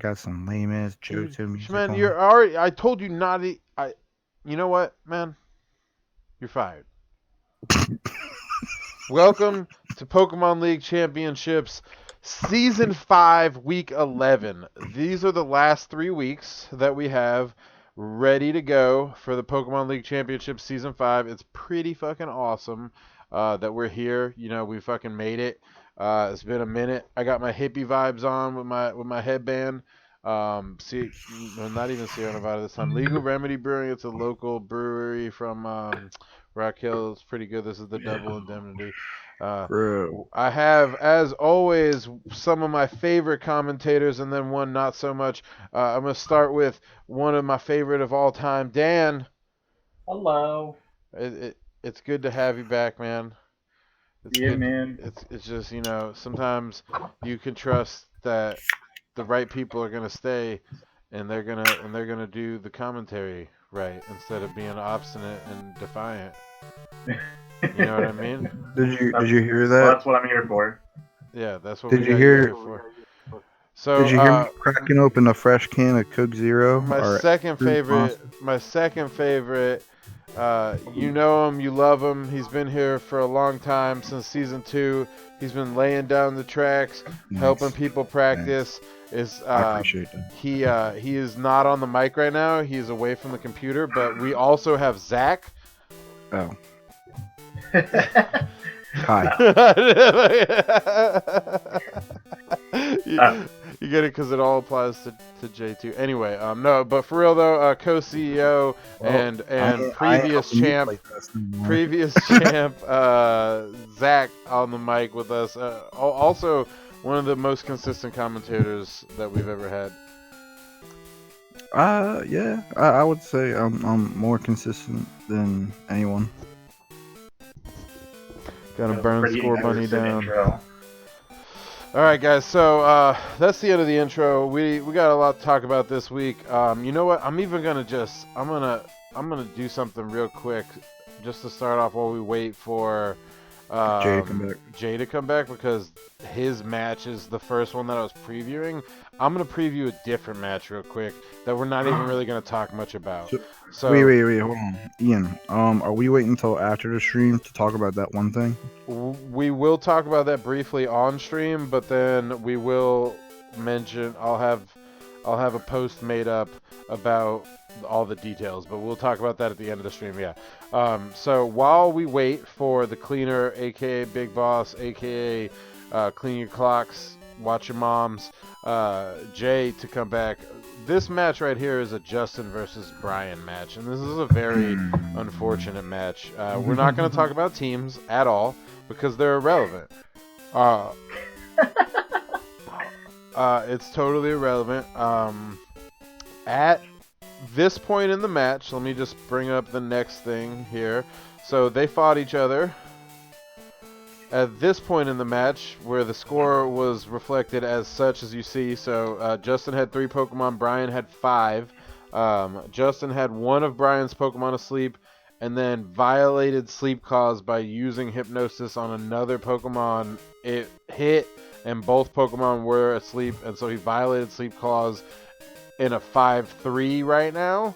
got some lame ass Dude, JoJo music man, on. you're already. I told you not to. You know what, man? You're fired. Welcome to Pokemon League Championships, Season 5, Week 11. These are the last 3 weeks that we have ready to go for the Pokemon League Championship Season 5. It's pretty fucking awesome that we're here. You know, we fucking made it. It's been a minute. I got my hippie vibes on with my headband. Not even Sierra Nevada this time. Legal Remedy Brewing. It's a local brewery from Rock Hill. It's pretty good. This is the Double Indemnity. Uh, Bro. I have, as always, some of my favorite commentators and then one not so much. I'm going to start with one of my favorite of all time, Dan. Hello. It's good to have you back, man. It's Yeah, good. man. It's just, sometimes you can trust that the right people are going to stay and they're going to do the commentary right instead of being obstinate and defiant. You know what I mean? Did you hear Well, that? that's what I'm here for. Yeah, that's what Did we you got you hear? here for. So, Did you hear me cracking open a fresh can of Coke Zero? my Or second fruit favorite, Monster? my second favorite, you know him, you love him. He's been here for a long time since season 2. He's been laying down the tracks, helping Nice. people practice. Is I appreciate that. he is not on the mic right now. He is away from the computer. But we also have Zach. Oh, hi. you, you get it because it all applies to J2. Anyway, no, but for real though, co-CEO and previous champ, Zach on the mic with us. Also, one of the most consistent commentators that we've ever had. Yeah, I would say I'm more consistent than anyone. Gonna burn Pretty Score Bunny inconsistent down. intro. All right, guys. So that's the end of the intro. We got a lot to talk about this week. You know what? I'm gonna do something real quick, just to start off while we wait for Jay to come back because his match is the first one that I was previewing. I'm gonna preview a different match real quick that we're not even really gonna talk much about. So wait, hold on, Ian. Are we waiting until after the stream to talk about that one thing? we will talk about that briefly on stream, but then we will mention I'll have a post made up about all the details, but we'll talk about that at the end of the stream. Yeah. So while we wait for the cleaner, aka Big Boss, aka Clean Your Clocks, Watch Your Moms, Jay to come back. This match right here is a Justin versus Brian match, and this is a very unfortunate match. We're not going to talk about teams at all because they're irrelevant. It's totally irrelevant. At this point in the match, let me just bring up the next thing here. So they fought each other. At this point in the match, where the score was reflected as such as you see, so Justin had 3 Pokemon, Brian had 5. Justin had one of Brian's Pokemon asleep, and then violated sleep cause by using hypnosis on another Pokemon. It hit, and both Pokemon were asleep, and so he violated sleep clause in a 5-3 right now.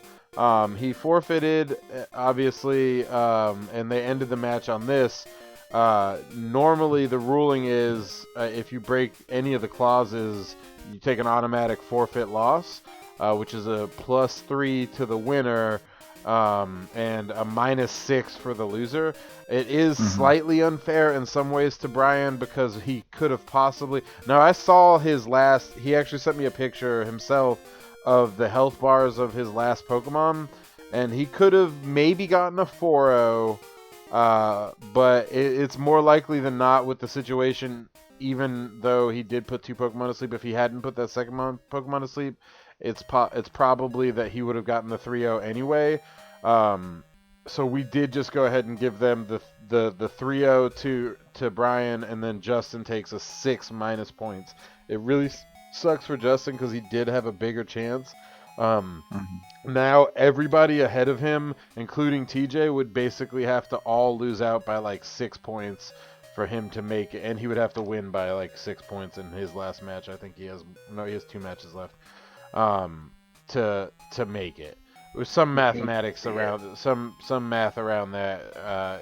He forfeited, obviously, and they ended the match on this. Normally the ruling is if you break any of the clauses, you take an automatic forfeit loss, which is a +3 to the winner and a -6 for the loser. It is slightly unfair in some ways to Brian because he could have possibly... Now, I saw his last... He actually sent me a picture himself of the health bars of his last Pokemon, and he could have maybe gotten a 4-0, but it's more likely than not with the situation, even though he did put 2 Pokemon to sleep, if he hadn't put that second Pokemon to sleep, it's probably that he would have gotten the 3-0 anyway. So we did just go ahead and give them the 3-0 to Brian, and then Justin takes a 6 minus points. It really sucks for Justin because he did have a bigger chance. Now everybody ahead of him, including TJ, would basically have to all lose out by like 6 points for him to make it, and he would have to win by like 6 points in his last match. I think he has 2 matches left. To make it. There's some mathematics around some math around that.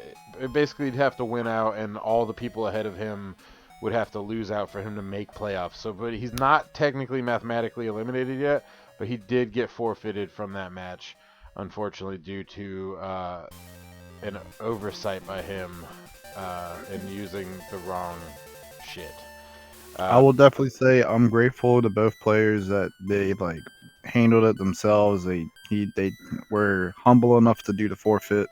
Basically, he'd have to win out, and all the people ahead of him would have to lose out for him to make playoffs. So, but he's not technically mathematically eliminated yet, but he did get forfeited from that match, unfortunately, due to an oversight by him and using the wrong shit. I will definitely say I'm grateful to both players that they like handled it themselves. They were humble enough to do the forfeit.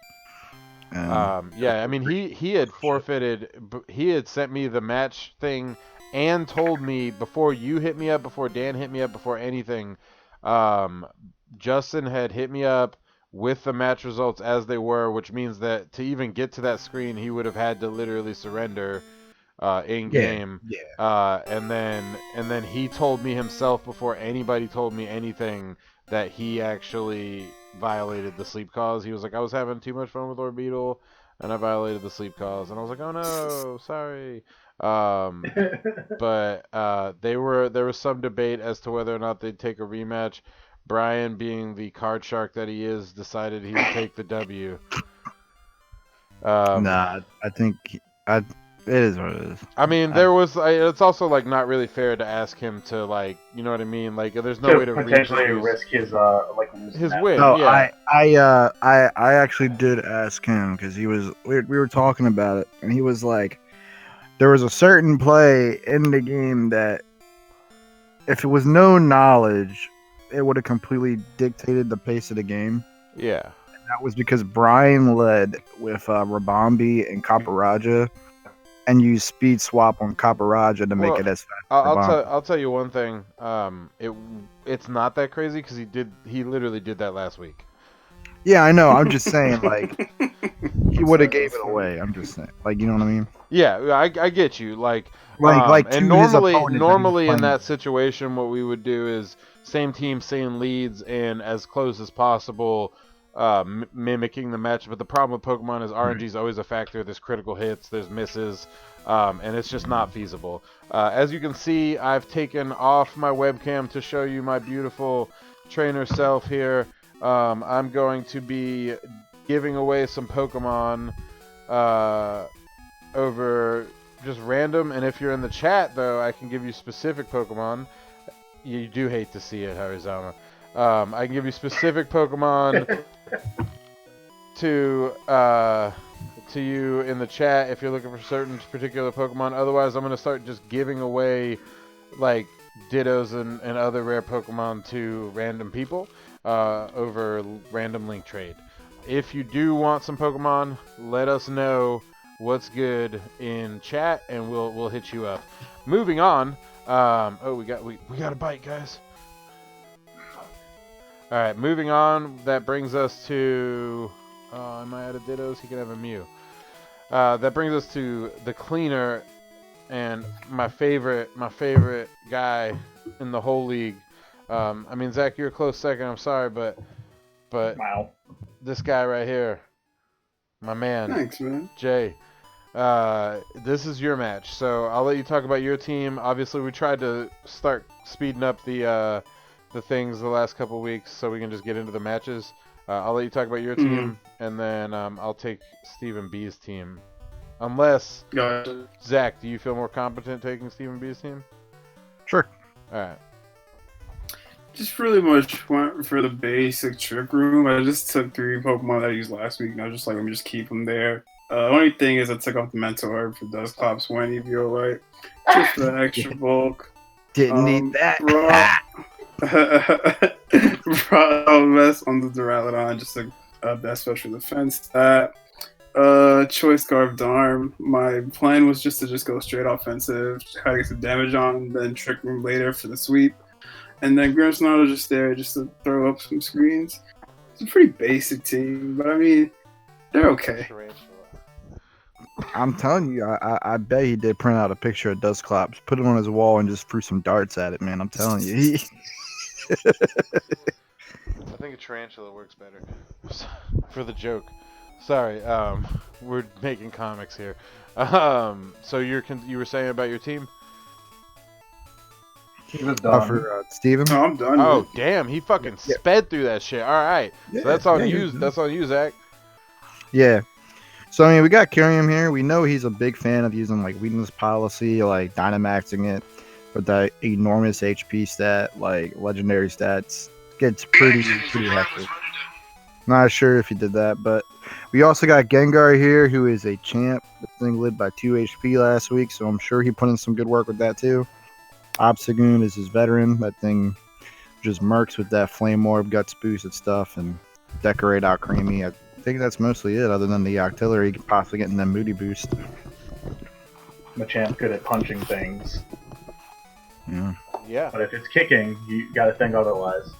And Yeah, I mean he had forfeited. He had sent me the match thing and told me before you hit me up, before Dan hit me up, before anything. Justin had hit me up with the match results as they were, which means that to even get to that screen, he would have had to literally surrender in game. Yeah. And then he told me himself before anybody told me anything that he actually violated the sleep cause. He was like, I was having too much fun with Orbital and I violated the sleep cause, and I was like, oh no, sorry. But there was some debate as to whether or not they'd take a rematch. Brian, being the card shark that he is, decided he would take the W. Nah, I think it is what it is. I mean, it's also like not really fair to ask him to, like, you know what I mean? Like, there's no way to potentially reproduce risk his like losing his that. win. No, Yeah. I actually did ask him because we were talking about it, and he was like, there was a certain play in the game that if it was known knowledge, it would have completely dictated the pace of the game. Yeah. That was because Brian led with Rabambi and Kaparaja, and used speed swap on Kaparaja to make it as fast. I'll tell you one thing. It's not that crazy because he literally did that last week. Yeah, I know. I'm just saying, like, he would have gave it away. I'm just saying, like, you know what I mean? Yeah, I get you. to And his opponent normally that in he's that situation, what we would do is same team, same leads, and as close as possible, mimicking the match. But the problem with Pokemon is RNG is always a factor. There's critical hits, there's misses, and it's just not feasible. As you can see, I've taken off my webcam to show you my beautiful trainer self here. I'm going to be giving away some Pokemon over just random, and if you're in the chat, though, I can give you specific Pokemon. You do hate to see it, Harizama. I can give you specific Pokemon to you in the chat if you're looking for certain particular Pokemon. Otherwise, I'm going to start just giving away, like, Dittos and other rare Pokemon to random people over random link trade. If you do want some Pokemon, let us know what's good in chat, and we'll hit you up. Moving on. We got a bite, guys. All right, moving on. That brings us to. Am I out of Dittos? He can have a Mew. That brings us to the cleaner, and my favorite guy in the whole league. I mean, Zach, you're a close second. I'm sorry, but Wow. this guy right here, my man. Thanks, man. Jay. This is your match, so I'll let you talk about your team. Obviously, we tried to start speeding up the things the last couple of weeks so we can just get into the matches. I'll let you talk about your team, and then I'll take Stephen B's team. Unless, Gotcha. Zach, do you feel more competent taking Stephen B's team? Sure. All right. Just really much went for the basic trick room. I just took 3 Pokemon that I used last week, and I was just like, let me just keep them there. The only thing is I took off the Mental Herb for Dusclops when EVO Light, just for the extra bulk. Didn't need that. Brought mess on the Duraludon, just a best special defense stat. Choice Carved Arm. My plan was just to go straight offensive, try to get some damage on, and then Trick Room later for the sweep. And then Grimmsnarl just there just to throw up some screens. It's a pretty basic team, but I mean, they're okay. I'm telling you, I bet he did print out a picture of Dusclops, put it on his wall, and just threw some darts at it, man. I'm telling you. I think a tarantula works better for the joke. Sorry. we're making comics here. So you were saying about your team? He was done. For Steven? No, I'm done. Oh man. damn, he fucking Yeah. sped through that shit. All right, Yeah, so that's on yeah, you. you're good. That's on you, Zach. Yeah. So I mean, we got Kyrium here. We know he's a big fan of using like weakness policy, like Dynamaxing it with that enormous HP stat, like legendary stats. Gets pretty hectic. Not sure if he did that, but we also got Gengar here, who is a champ. The thing lived by 2 HP last week, so I'm sure he put in some good work with that too. Obstagoon is his veteran. That thing just mercs with that flame orb, guts boosted stuff, and decorate out Creamy. I think that's mostly it, other than the artillery possibly getting that moody boost. Machamp's good at punching things, Yeah. Yeah, but if it's kicking, you got to think otherwise.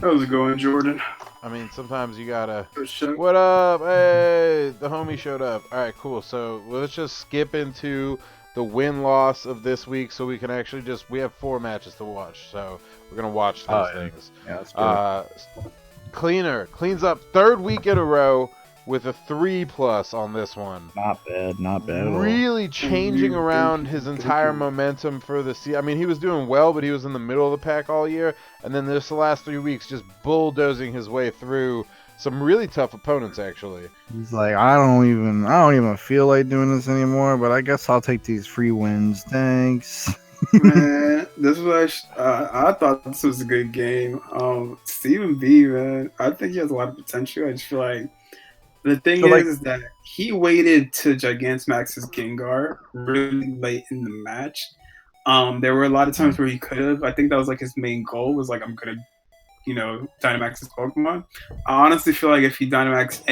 How's it going, Jordan? I mean sometimes you gotta. For sure. What up? Hey, the homie showed up. All right, cool. So let's just skip into the win-loss of this week, so we can actually we have 4 matches to watch, so we're gonna watch those things. Yeah, that's good. Cleaner cleans up 3rd week in a row with a 3+ on this one. Not bad at all. Really changing around his entire momentum for the season. I mean, he was doing well, but he was in the middle of the pack all year, and then this the last 3 weeks just bulldozing his way through some really tough opponents, actually. He's like, I don't even feel like doing this anymore, but I guess I'll take these free wins. Thanks. Man, this was I thought this was a good game. Stephen B, man, I think he has a lot of potential. I just feel like the thing So, like- is that he waited to Gigantamax his Gengar really late in the match. There were a lot of times where he could have. I think that was like his main goal was like, I'm gonna, Dynamax his Pokemon. I honestly feel like if he Dynamax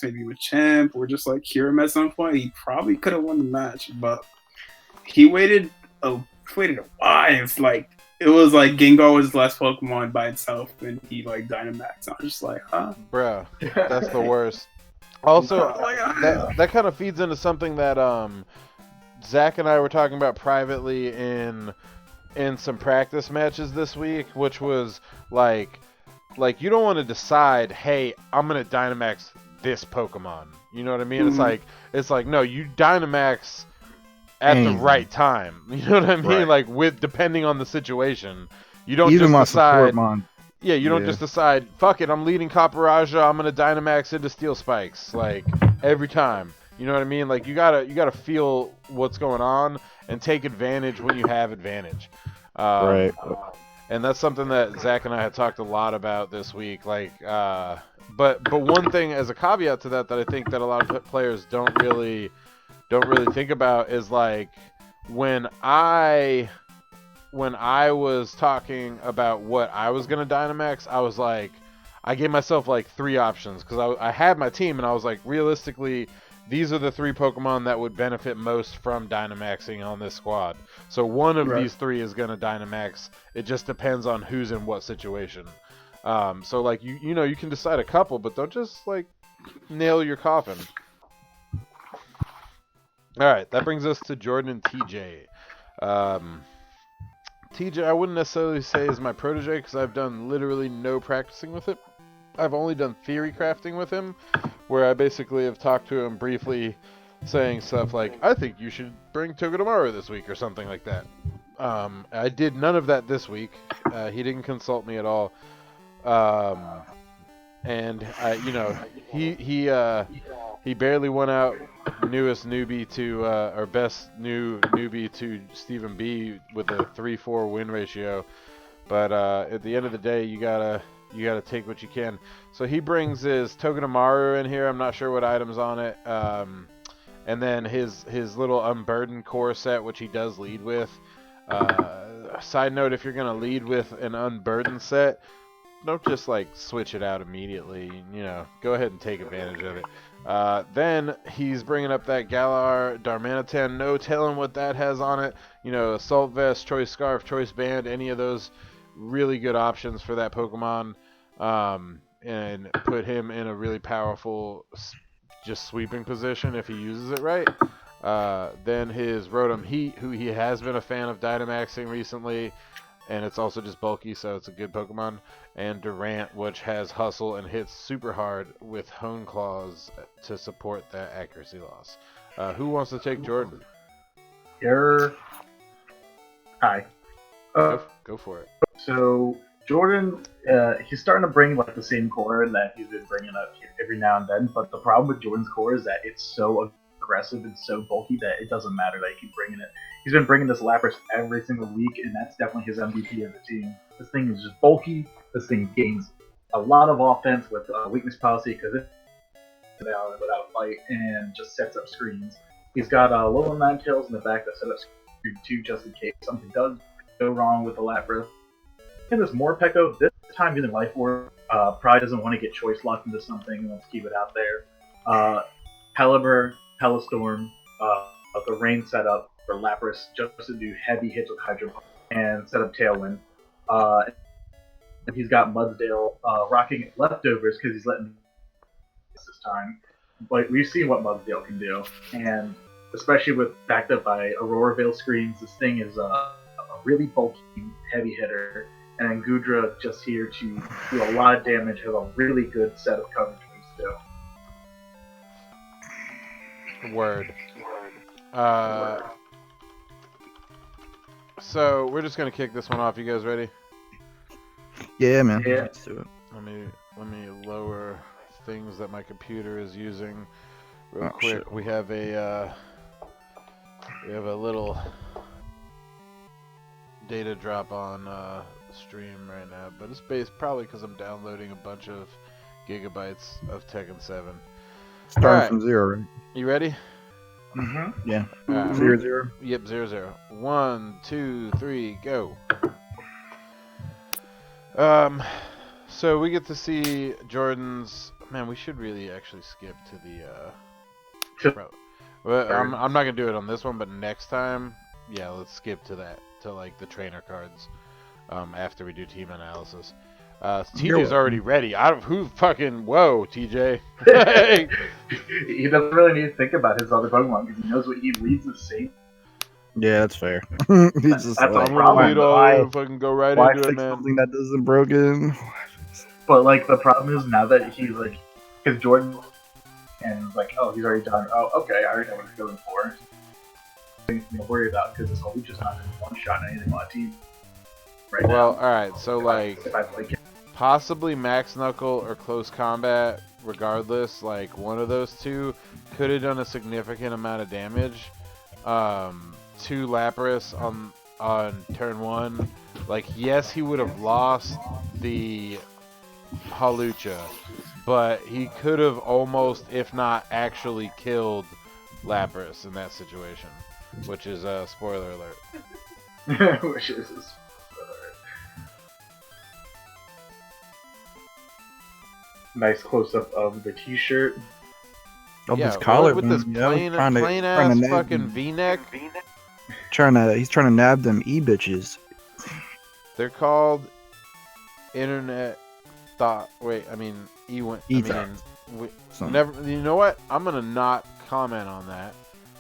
maybe with Champ or just like Kyurem at some point, he probably could have won the match. But he waited a while. It was like Gengar was the last Pokemon by itself, and he like Dynamax. I'm just like, huh? Bruh, that's the worst. Also, Like, ah. that kind of feeds into something that Zach and I were talking about privately in some practice matches this week, which was like you don't want to decide, hey, I'm gonna Dynamax this Pokemon. You know what I mean? Mhm. It's like no, you Dynamax at the right time. You know what I mean? Right. Like depending on the situation. You don't Even my just decide. support mon. Yeah, you don't Yeah. just decide, fuck it, I'm leading Caparaja, I'm gonna Dynamax into Steel Spikes, like every time. You know what I mean? Like you gotta feel what's going on and take advantage when you have advantage. Right. And that's something that Zach and I had talked a lot about this week. Like, but one thing as a caveat to that I think that a lot of players don't really think about is like when I was talking about what I was gonna Dynamax, I was like, I gave myself like 3 options because I had my team and I was like, realistically, these are the 3 Pokemon that would benefit most from Dynamaxing on this squad. So one of these 3 is gonna Dynamax. It just depends on who's in what situation. So like you know you can decide a couple, but don't just like nail your coffin. All right, that brings us to Jordan and TJ. TJ, I wouldn't necessarily say is my protege because I've done literally no practicing with it. I've only done theory crafting with him, where I basically have talked to him briefly, saying stuff like, I think you should bring Togedemaru this week or something like that. I did none of that this week. He didn't consult me at all. And he barely went out newest newbie to or best new newbie to Stephen B with a 3-4 win ratio. But at the end of the day, you gotta take what you can. So he brings his Togedemaru in here. I'm not sure what items on it. And then his little Unburdened core set, which he does lead with. Side note: if you're gonna lead with an Unburdened set, don't just like switch it out immediately. You know, go ahead and take advantage of it. Then he's bringing up that Galar Darmanitan. No telling what that has on it. You know, Assault Vest, Choice Scarf, Choice Band, any of those really good options for that Pokemon. And put him in a really powerful just sweeping position if he uses it right. Then his Rotom Heat, who he has been a fan of Dynamaxing recently. and it's also just bulky, so it's a good Pokemon. And Durant, which has Hustle and hits super hard with Hone Claws to support that accuracy loss. Who wants to take Jordan? Hi. Go for it. So Jordan, he's starting to bring like the same core that he's been bringing up every now and then. But the problem with Jordan's core is that it's so aggressive and so bulky that it doesn't matter that he keep bringing it. He's been bringing this Lapras every single week, and that's definitely his MVP of the team. This thing is just bulky. This thing gains a lot of offense with weakness policy because it's down without a fight and just sets up screens. He's got little Ninetales in the back that set up screen 2 just in case something does go wrong with the Lapras. And this Morpeko, this time using Life Orb, probably doesn't want to get choice locked into something and wants to keep it out there. Pelipper, Pellistorm, the rain setup for Lapras just to do heavy hits with Hydro Pump and set up Tailwind. And he's got Mudsdale rocking leftovers because he's letting this time. But we've seen what Mudsdale can do, and especially with backed up by Aurora Veil screens, this thing is a really bulky, heavy hitter. And then Gudra just here to do a lot of damage, has a really good set of coverage moves too. Word. So we're just gonna kick this one off. You guys ready? Yeah, man. Yeah. Let's do it. Let me lower things that my computer is using real quick. Shit. We have a little data drop on stream right now, but it's based probably because I'm downloading a bunch of gigabytes of Tekken 7. Starting Alright. from 0, right? You ready? Mm-hmm. Yeah. Alright. 0-0. Yep, 0-0. 1, 2, 3, go. So we get to see Jordan's. Man, we should really actually skip to the. Well, I'm not gonna do it on this one, but next time, yeah, let's skip to that, to like the trainer cards. After we do team analysis. TJ's already ready. Who fucking whoa, TJ. He doesn't really need to think about his other Pokemon because he knows what he leads the same. Yeah, that's fair. He's just That's like, a problem. Lead all Why- over, fucking go right why into it, fix man. something that isn't broken? But like the problem is now that he's like, because Jordan and like, oh, he's already done. Oh, okay, I already know what he's going for. Anything to worry about because this whole just not one shot anything on a team. Right Well, now. alright, so like If I play possibly Max Knuckle or Close Combat, regardless, like one of those two could have done a significant amount of damage to Lapras on turn 1. Like, yes, he would have lost the Hawlucha, but he could have almost, if not actually, killed Lapras in that situation, which is a spoiler alert. which is nice close up of the T-shirt. Of Yeah, his collar with this plain ass fucking V-neck. he's trying to nab them e-bitches. They're called internet thought. Wait, I mean E-thoughts. Something. never. You know what? I'm gonna not comment on that.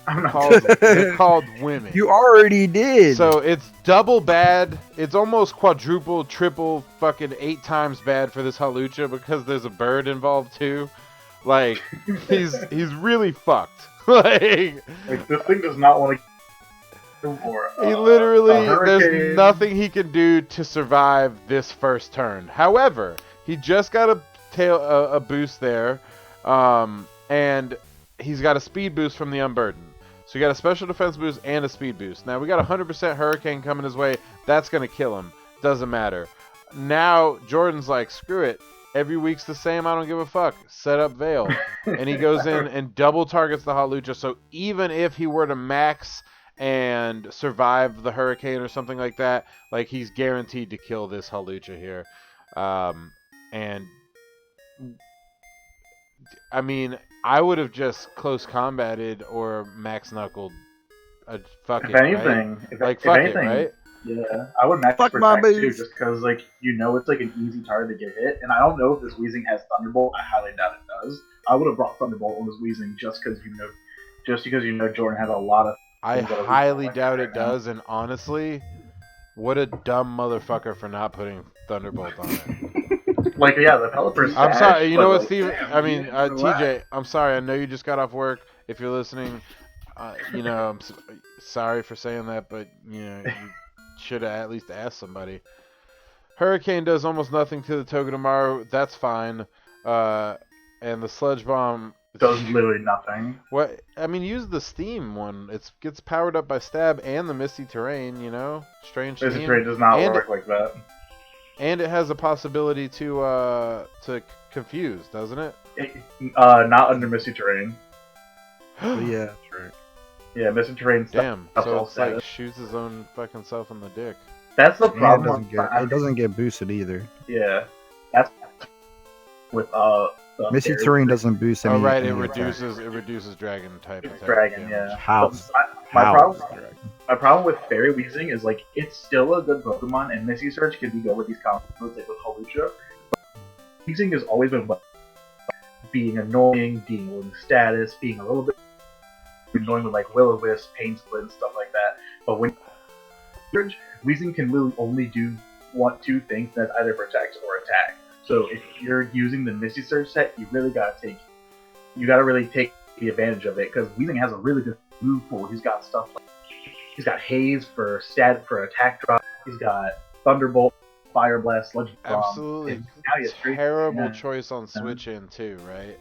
I'm not They're called women. You already did. So it's double bad. It's almost quadruple, triple, fucking 8 times bad for this Hawlucha because there's a bird involved too. Like he's really fucked. Like this thing does not want to. he literally, a hurricane. there's nothing he can do to survive this first turn. However, he just got a boost there, and he's got a speed boost from the Unburdened. So you got a special defense boost and a speed boost. Now we got 100% Hurricane coming his way. That's gonna kill him. Doesn't matter. Now Jordan's like, screw it. Every week's the same. I don't give a fuck. Set up Veil, and he goes in and double targets the Hawlucha. So even if he were to max and survive the Hurricane or something like that, like he's guaranteed to kill this Hawlucha here. And I mean, I would have just close combated or max knuckled. Fuck If it, anything, right? Like fuck anything, it, right? Yeah, I would max Fuck my protect too, boots. just because like you know it's like an easy target to get hit, and I don't know if this Weezing has Thunderbolt. I highly doubt it does. I would have brought Thunderbolt on this Weezing just because you know Jordan has a lot of. I things that are highly weak doubt right it now. does, and honestly, What a dumb motherfucker for not putting Thunderbolt on it. Like, yeah, the developer's I'm sad, sorry. You but, know what, like, Steven? damn, I you mean, didn't relax. TJ. I'm sorry. I know you just got off work. If you're listening, you know, sorry for saying that, but you know, you should have at least asked somebody. Hurricane does almost nothing to the Togedemaru. That's fine. And the Sludge Bomb Does literally nothing. What I mean, use the Steam one. It gets powered up by Stab and the Misty Terrain. You know, strange. This Steam. trade does not And- work like that. And it has a possibility to confuse, doesn't it? Not under Misty Terrain. But yeah, that's right. Yeah, Misty Terrain stuff. Damn. stuff's So all it's like status. shoots his own fucking self in the dick. That's the And problem. it doesn't get boosted either. Yeah, that's with the Misty berry Terrain doesn't boost any. Oh right, it any attack. reduces dragon type attack dragon. damage. Yeah. House. But my House problem. dragon. My problem with Fairy Weezing is like it's still a good Pokemon, and Misty Surge can be good with these combos like with Hawlucha. But Weezing has always been being annoying, being low status, being a little bit annoying with like Will-O-Wisp, Pain Split, and stuff like that. But when Surge, Weezing can really only do two things, that either protect or attack. So if you're using the Misty Surge set, you gotta really take the advantage of it because Weezing has a really good move pool. He's got stuff like he's got Haze for attack drop. He's got Thunderbolt, Fire Blast, Sludge Bomb. Absolutely and now he has Streak. terrible Yeah. choice on Switch in too, right?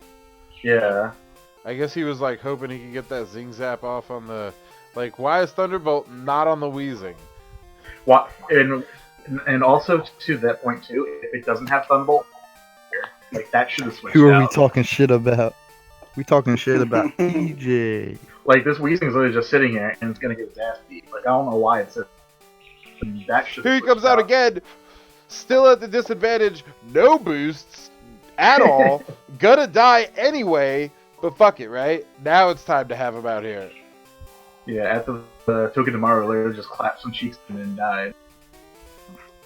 Yeah. I guess he was like hoping he could get that Zing Zap off on the like. Why is Thunderbolt not on the Weezing? What and also to that point too, if it doesn't have Thunderbolt, like that should have switched Who are we out. talking shit about? We talking shit about TJ. Like this Weezing is literally just sitting here and it's gonna get his ass beat. Like I don't know why it's that should. Here he comes out again, still at the disadvantage, no boosts at all, gonna die anyway, but fuck it, right? Now it's time to have him out here. Yeah, after the Togedemaru literally just clapped some cheeks and then died.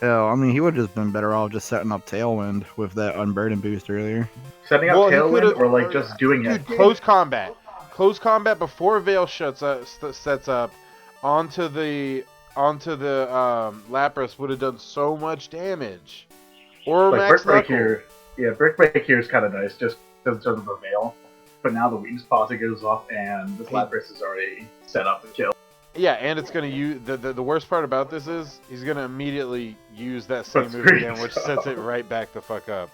Hell, I mean, he would have just been better off just setting up Tailwind with that Unburden boost earlier. Setting up Well, he Tailwind could've- or like just doing Dude, it. close combat before Veil sets up onto the Lapras would have done so much damage. Or Like Max Brick Break Knuckle. here, yeah, Brick Break here is kind of nice just because of the veil. But now the Weakness Posse goes off and this Lapras is already set up to kill. Yeah, and it's gonna use the worst part about this is he's gonna immediately use that same Puts move again, freeze which up. sets it right back the fuck up.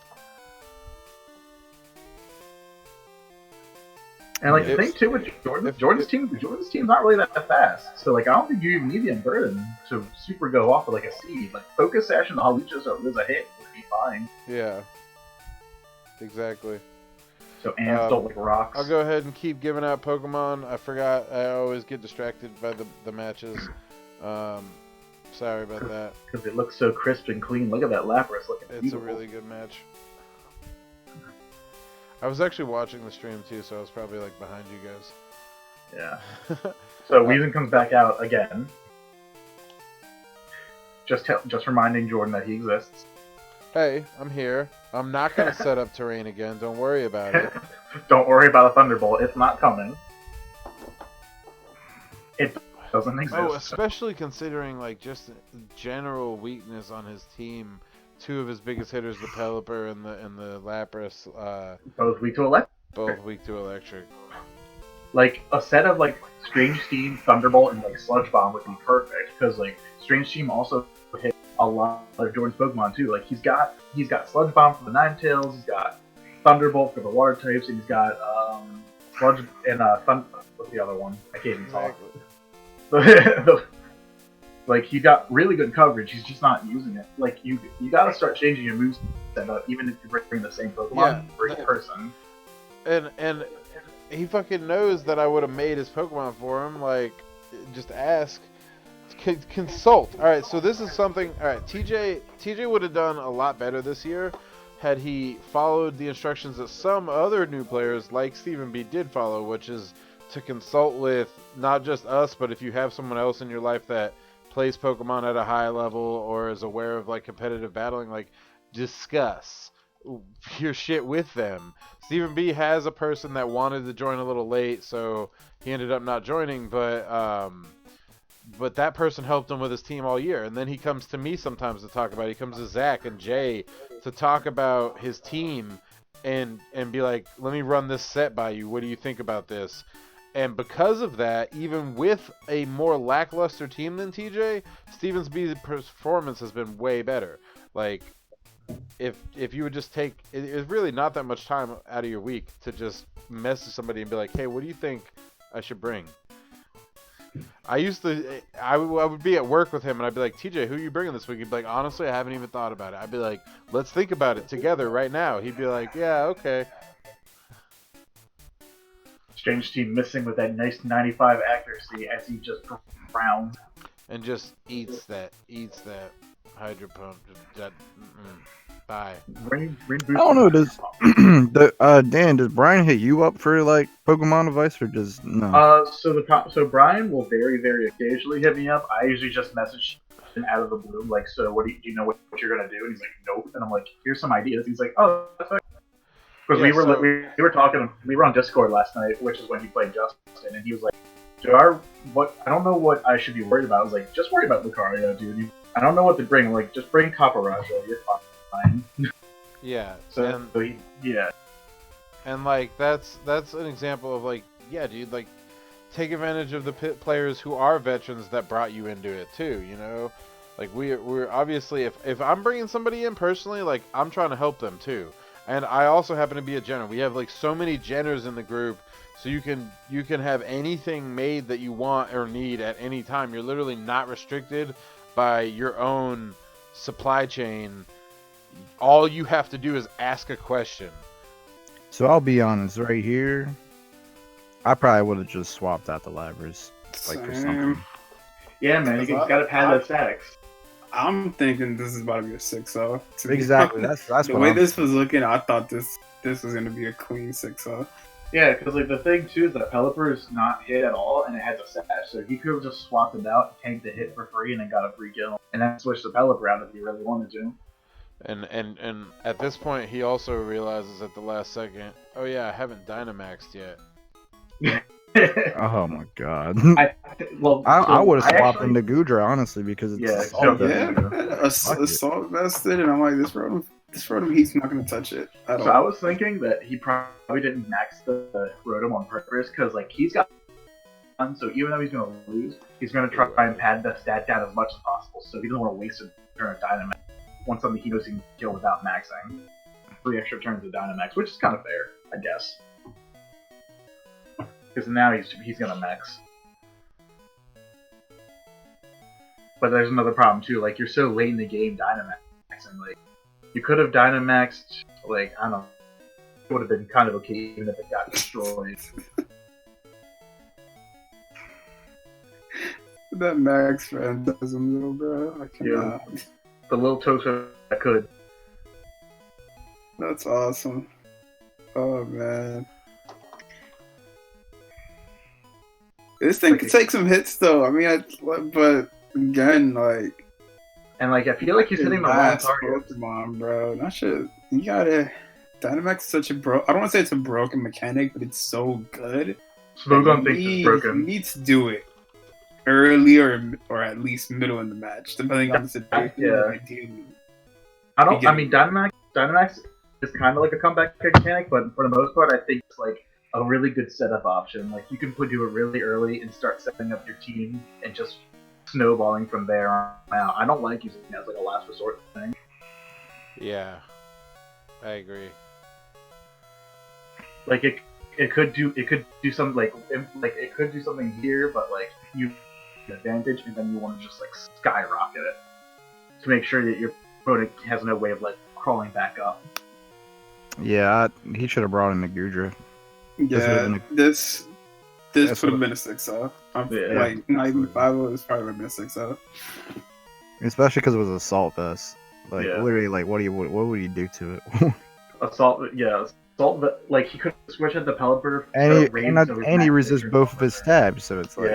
And like the If- thing too with if- Jordan's team's not really that fast. So like I don't think you even need the Unburden to super go off with like a seed. Like Focus Sash and the Hawlucha is a hit would be fine. Yeah, exactly. So ants don't like rocks. I'll go ahead and keep giving out Pokemon. I forgot. I always get distracted by the matches. Sorry about that. Because it looks so crisp and clean. Look at that Lapras looking It's a beautiful. really good match. I was actually watching the stream too, so I was probably like behind you Yeah. guys. So Weezing comes back out again. Just reminding Jordan that he exists. Hey, I'm here. I'm not gonna set up terrain again. Don't worry about it. Don't worry about a Thunderbolt. It's not coming. It doesn't exist. Oh, especially considering like just general weakness on his team. Two of his biggest hitters, the Pelipper and the Lapras, Both weak to electric. both weak to electric. Like a set of like Strange Steam, Thunderbolt, and like Sludge Bomb would be perfect because like Strange Steam also hit a lot of Jordan's Pokemon too. Like he's got Sludge Bomb for the Ninetales, he's got Thunderbolt for the Water types, and he's got Sludge and what's the other one? I can't even talk. Like he got really good coverage, he's just not using it. Like you gotta start changing your moves setup, even if you bring the same Pokemon for each person. And he fucking knows that I would have made his Pokemon for him. Like, just ask. Consult. Alright, so this is something... Alright, TJ would have done a lot better this year had he followed the instructions that some other new players, like Stephen B, did follow, which is to consult with not just us, but if you have someone else in your life that plays Pokemon at a high level or is aware of, like, competitive battling, like, discuss your shit with them. Stephen B has a person that wanted to join a little late, so he ended up not joining, but but that person helped him with his team all year. And then he comes to me sometimes to talk about it. He comes to Zach and Jay to talk about his team and be like, let me run this set by you. What do you think about this? And because of that, even with a more lackluster team than TJ, Stevens B's performance has been way better. Like, if you would just take, it's really not that much time out of your week to just message somebody and be like, hey, what do you think I should bring? I would be at work with him and I'd be like, TJ, who are you bringing this week? He'd be like, honestly, I haven't even thought about it. I'd be like, let's think about it together right now. He'd be like, yeah, okay. Strange team missing with that nice 95 accuracy as he just frowns. And just eats that hydro pump. Bye. Rain I don't know. Does Dan? Does Brian hit you up for like Pokemon advice or does no? So Brian will very very occasionally hit me up. I usually just message him out of the blue, like, so what do you know what you're gonna do? And he's like, nope. And I'm like, here's some ideas. He's like, oh, that's okay. Because we were talking. We were on Discord last night, which is when he played Justin, and he was like, I don't know what I should be worried about. I was like, just worry about Lucario, dude. I don't know what to bring. I'm like, just bring Caparaja. You're fine. Yeah. Yeah. And like that's an example of like, yeah, dude, like take advantage of the players who are veterans that brought you into it too. You know, like we're obviously if I'm bringing somebody in personally, like I'm trying to help them too. And I also happen to be a Jenner. We have like so many Jenners in the group. So you can have anything made that you want or need at any time. You're literally not restricted by your own supply chain. All you have to do is ask a question. So I'll be honest, right here, I probably would have just swapped out the Labras like for something. Yeah, man, you gotta pad those statics. I'm thinking this is about to be a 6-0. Exactly. That's the way this was looking. I thought this was gonna be a clean 6-0. Yeah, because like the thing too is that Pelipper is not hit at all, and it has a sash, so he could have just swapped it out, tanked the hit for free, and then got a free kill, and then switched the Pelipper out if he really wanted to. And at this point, he also realizes at the last second, oh yeah, I haven't Dynamaxed yet. Oh my god! I would have swapped into Goodra honestly because it's assault vested, and I'm like, this Rotom he's not gonna touch it at all. So I was thinking that he probably didn't max the Rotom on purpose because like he's got one, so even though he's gonna lose, he's gonna try and pad the stat down as much as possible. So he doesn't want to waste a turn of Dynamax on something he knows he can kill without maxing. 3 extra turns of Dynamax, which is kind of fair, I guess. Because now he's gonna max. But there's another problem too. Like you're so late in the game, Dynamaxing. Like you could have Dynamaxed. Like I don't know. It would have been kind of okay even if it got destroyed. That Max Phantasm, little bro. I cannot. Yeah. The little toaster I could. That's awesome. Oh man. This thing could take some hits though. I mean, but again, like, and like I feel like he's hitting the wrong target. Pokemon, bro. That shit. You gotta. Dynamax is such a I don't want to say it's a broken mechanic, but it's so good. Smogon thinks it's broken. You need to do it early or at least middle in the match, depending on the situation. Yeah. Ideally. I mean, Dynamax is kind of like a comeback mechanic, but for the most part, I think it's like a really good setup option. Like you can do it really early and start setting up your team and just snowballing from there on out. I don't like using it as like a last resort thing. Yeah, I agree. Like it could do something like it could do something here, but like you get advantage and then you want to just like skyrocket it to make sure that your opponent has no way of like crawling back up. Yeah, he should have brought in the Goodra. Yeah, this would have been a 6-0. Like not even 5-0. This probably would have been a 6-0. Especially because it was Assault Vest. Like literally, like what would you do to it? Assault, like he could switch at the Pelipper and he resists both of his stabs, so it's like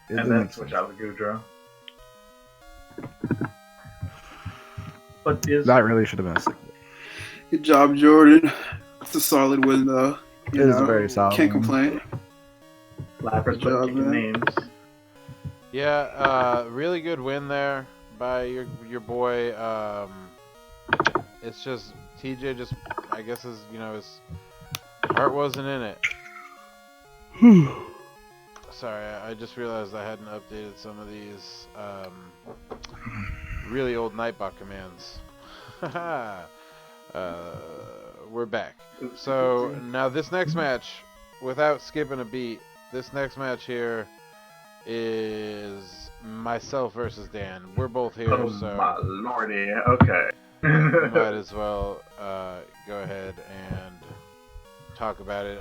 and then switch out the Goodra. But that really should have been a 6. Good job, Jordan. It's a solid win, though. It is a very solid. Can't complain. Lapras put names. Yeah, really good win there by your boy. It's just TJ just I guess his his heart wasn't in it. Sorry, I just realized I hadn't updated some of these really old Nightbot commands. We're back. So now this next match, without skipping a beat, this next match here is myself versus Dan. We're both here, Oh so my lordy. Okay. might as well go ahead and talk about it.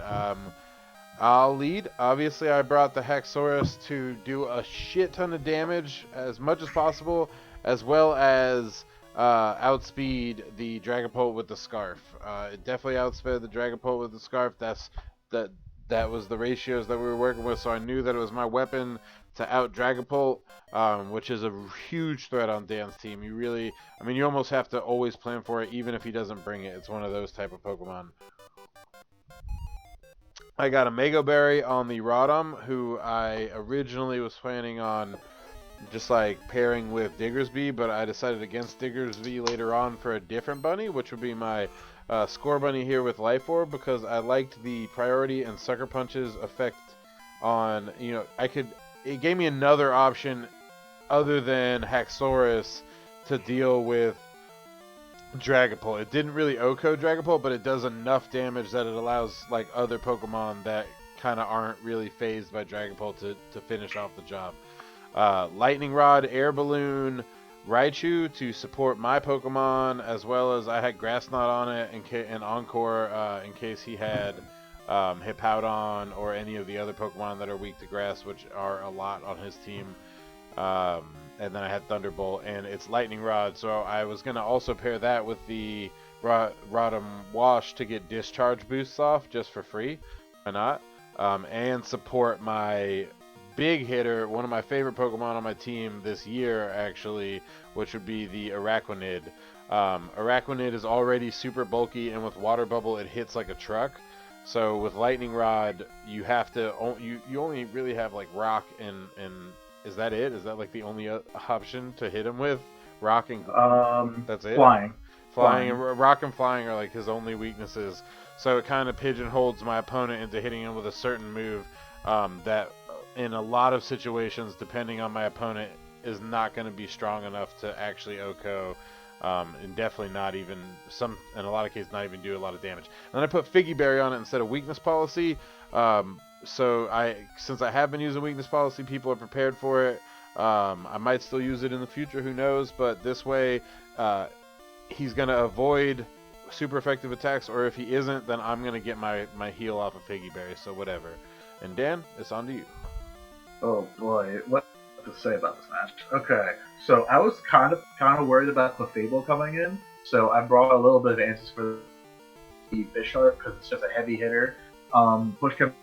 I'll lead. Obviously, I brought the Haxorus to do a shit ton of damage as much as possible, as well as outspeed the Dragapult with the Scarf. It definitely outsped the Dragapult with the Scarf. That was the ratios that we were working with, so I knew that it was my weapon to out Dragapult, which is a huge threat on Dan's team. You almost have to always plan for it, even if he doesn't bring it. It's one of those type of Pokemon. I got a Mega Berry on the Rotom, who I originally was planning on just like pairing with Diggersby, but I decided against Diggersby later on for a different bunny, which would be my Score Bunny here with Life Orb, because I liked the priority and Sucker Punches effect on, it gave me another option other than Haxorus to deal with Dragapult. It didn't really OHKO Dragapult, but it does enough damage that it allows like other Pokemon that kind of aren't really phased by Dragapult to finish off the job. Lightning Rod, Air Balloon, Raichu to support my Pokemon, as well as I had Grass Knot on it and Encore in case he had Hippowdon or any of the other Pokemon that are weak to grass, which are a lot on his team. And then I had Thunderbolt, and it's Lightning Rod, so I was going to also pair that with the Rotom Wash to get discharge boosts off just for free. Why not? And support my big hitter, one of my favorite Pokemon on my team this year, actually, which would be the Araquanid. Araquanid is already super bulky, and with Water Bubble, it hits like a truck. So with Lightning Rod, you have to you only really have like Rock and is that it? Is that like the only option to hit him with? Rock and that's it. Flying and Rock and Flying are like his only weaknesses. So it kind of pigeonholes my opponent into hitting him with a certain move that in a lot of situations, depending on my opponent, is not going to be strong enough to actually OHKO. And definitely not even in a lot of cases, not even do a lot of damage. And then I put Figgy Berry on it instead of Weakness Policy. So since I have been using Weakness Policy, people are prepared for it. I might still use it in the future, who knows? But this way, he's going to avoid super effective attacks, or if he isn't, then I'm going to get my heal off of Figgy Berry, so whatever. And Dan, it's on to you. Oh boy, what to say about this match? Okay, so I was kind of worried about Clefable coming in, so I brought a little bit of answers for the Bisharp because it's just a heavy hitter. Push can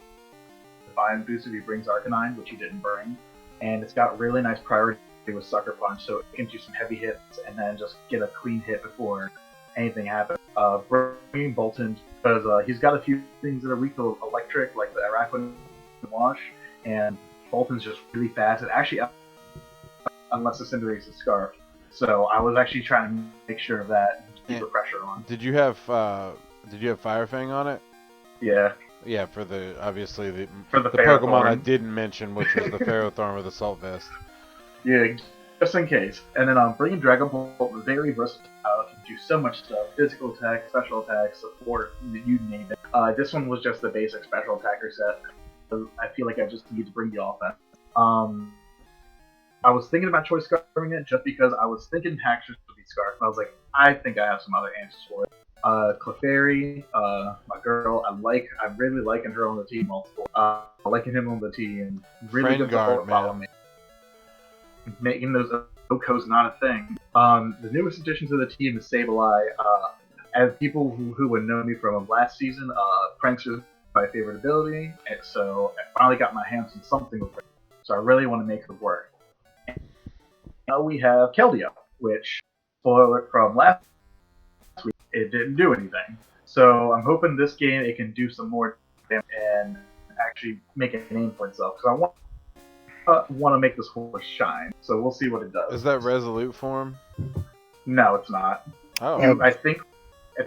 Defiant boost if he brings Arcanine, which he didn't bring, and it's got really nice priority with Sucker Punch, so it can do some heavy hits and then just get a clean hit before anything happens. Bringing Bolton because he's got a few things that are weak to electric, like the Araquanid Wash, and Bolton's just really fast. It actually, unless the Cinderace is Scarf. So I was actually trying to make sure of that and keep the pressure on. Did you have Fire Fang on it? Yeah. Yeah, for the Pokemon Pokemon I didn't mention, which was the Ferrothorn with Assault Vest. Yeah, just in case. And then bringing Dragon Ball, very versatile. Can do so much stuff: physical attack, special attack, support, you name it. This one was just the basic special attacker set. I feel like I just need to bring the offense. I was thinking about choice scarfing it just because I was thinking Haxorus would be Scarf. I was like, I think I have some other answers for it. Clefairy, my girl, I'm really liking her on the team multiple. Liking him on the team. Really good support follow me. Making those OHKOs not a thing. The newest addition to the team is Sableye. As people who would know me from last season, Prankster is my favorite ability, and so I finally got my hands on something with it. So I really want to make it work. And now we have Keldeo, which, spoiler from last week, it didn't do anything. So I'm hoping this game it can do some more damage and actually make a name for itself. Because I want want to make this horse shine. So we'll see what it does. Is that resolute form? No, it's not. Oh. I think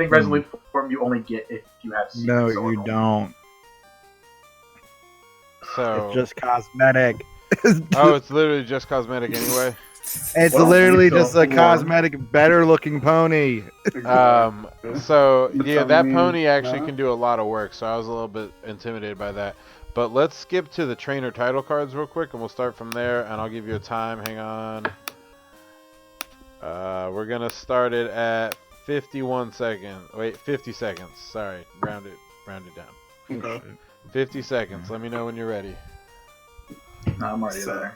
resolute form you only get if you have. No, secret you soul. don't. So. It's just cosmetic. Oh, it's literally just cosmetic anyway. It's Well, literally so just a form. cosmetic, better looking pony. So But yeah, I that mean, pony actually no. can do a lot of work. So I was a little bit intimidated by that. But let's skip to the trainer title cards real quick, and we'll start from there. And I'll give you a time. Hang on. We're gonna start it at 51 seconds. Wait, 50 seconds. Sorry, round it down. Okay. 50 seconds. Let me know when you're ready. No, I'm already So- there.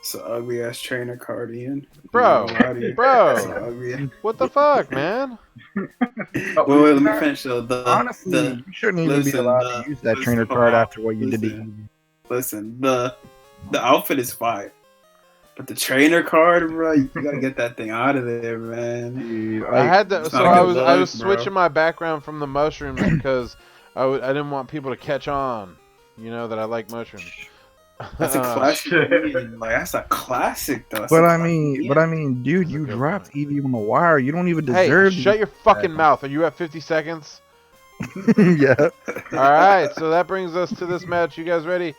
It's an ugly ass trainer card, Ian. Bro, It's an bro, ugly. what the fuck, man? Wait, let me finish though. Honestly, you shouldn't even be listen, allowed to use that listen, trainer hold card on. after what you did to Listen. Listen, the outfit is fine, but the trainer card, bro, you gotta get that thing out of there, man. Evie. I had to, it's so not a I good was look, bro. switching my background from the mushrooms because I didn't want people to catch on, you know, that I like mushrooms. That's a classic. Ian. Like that's a classic, though. That's But a I classic mean, dude, That's a you good dropped point. Evie on the wire. You don't even Hey, deserve. shut your fucking that. mouth. Are you at 50 seconds? Yeah. All right, so that brings us to this match. You guys ready?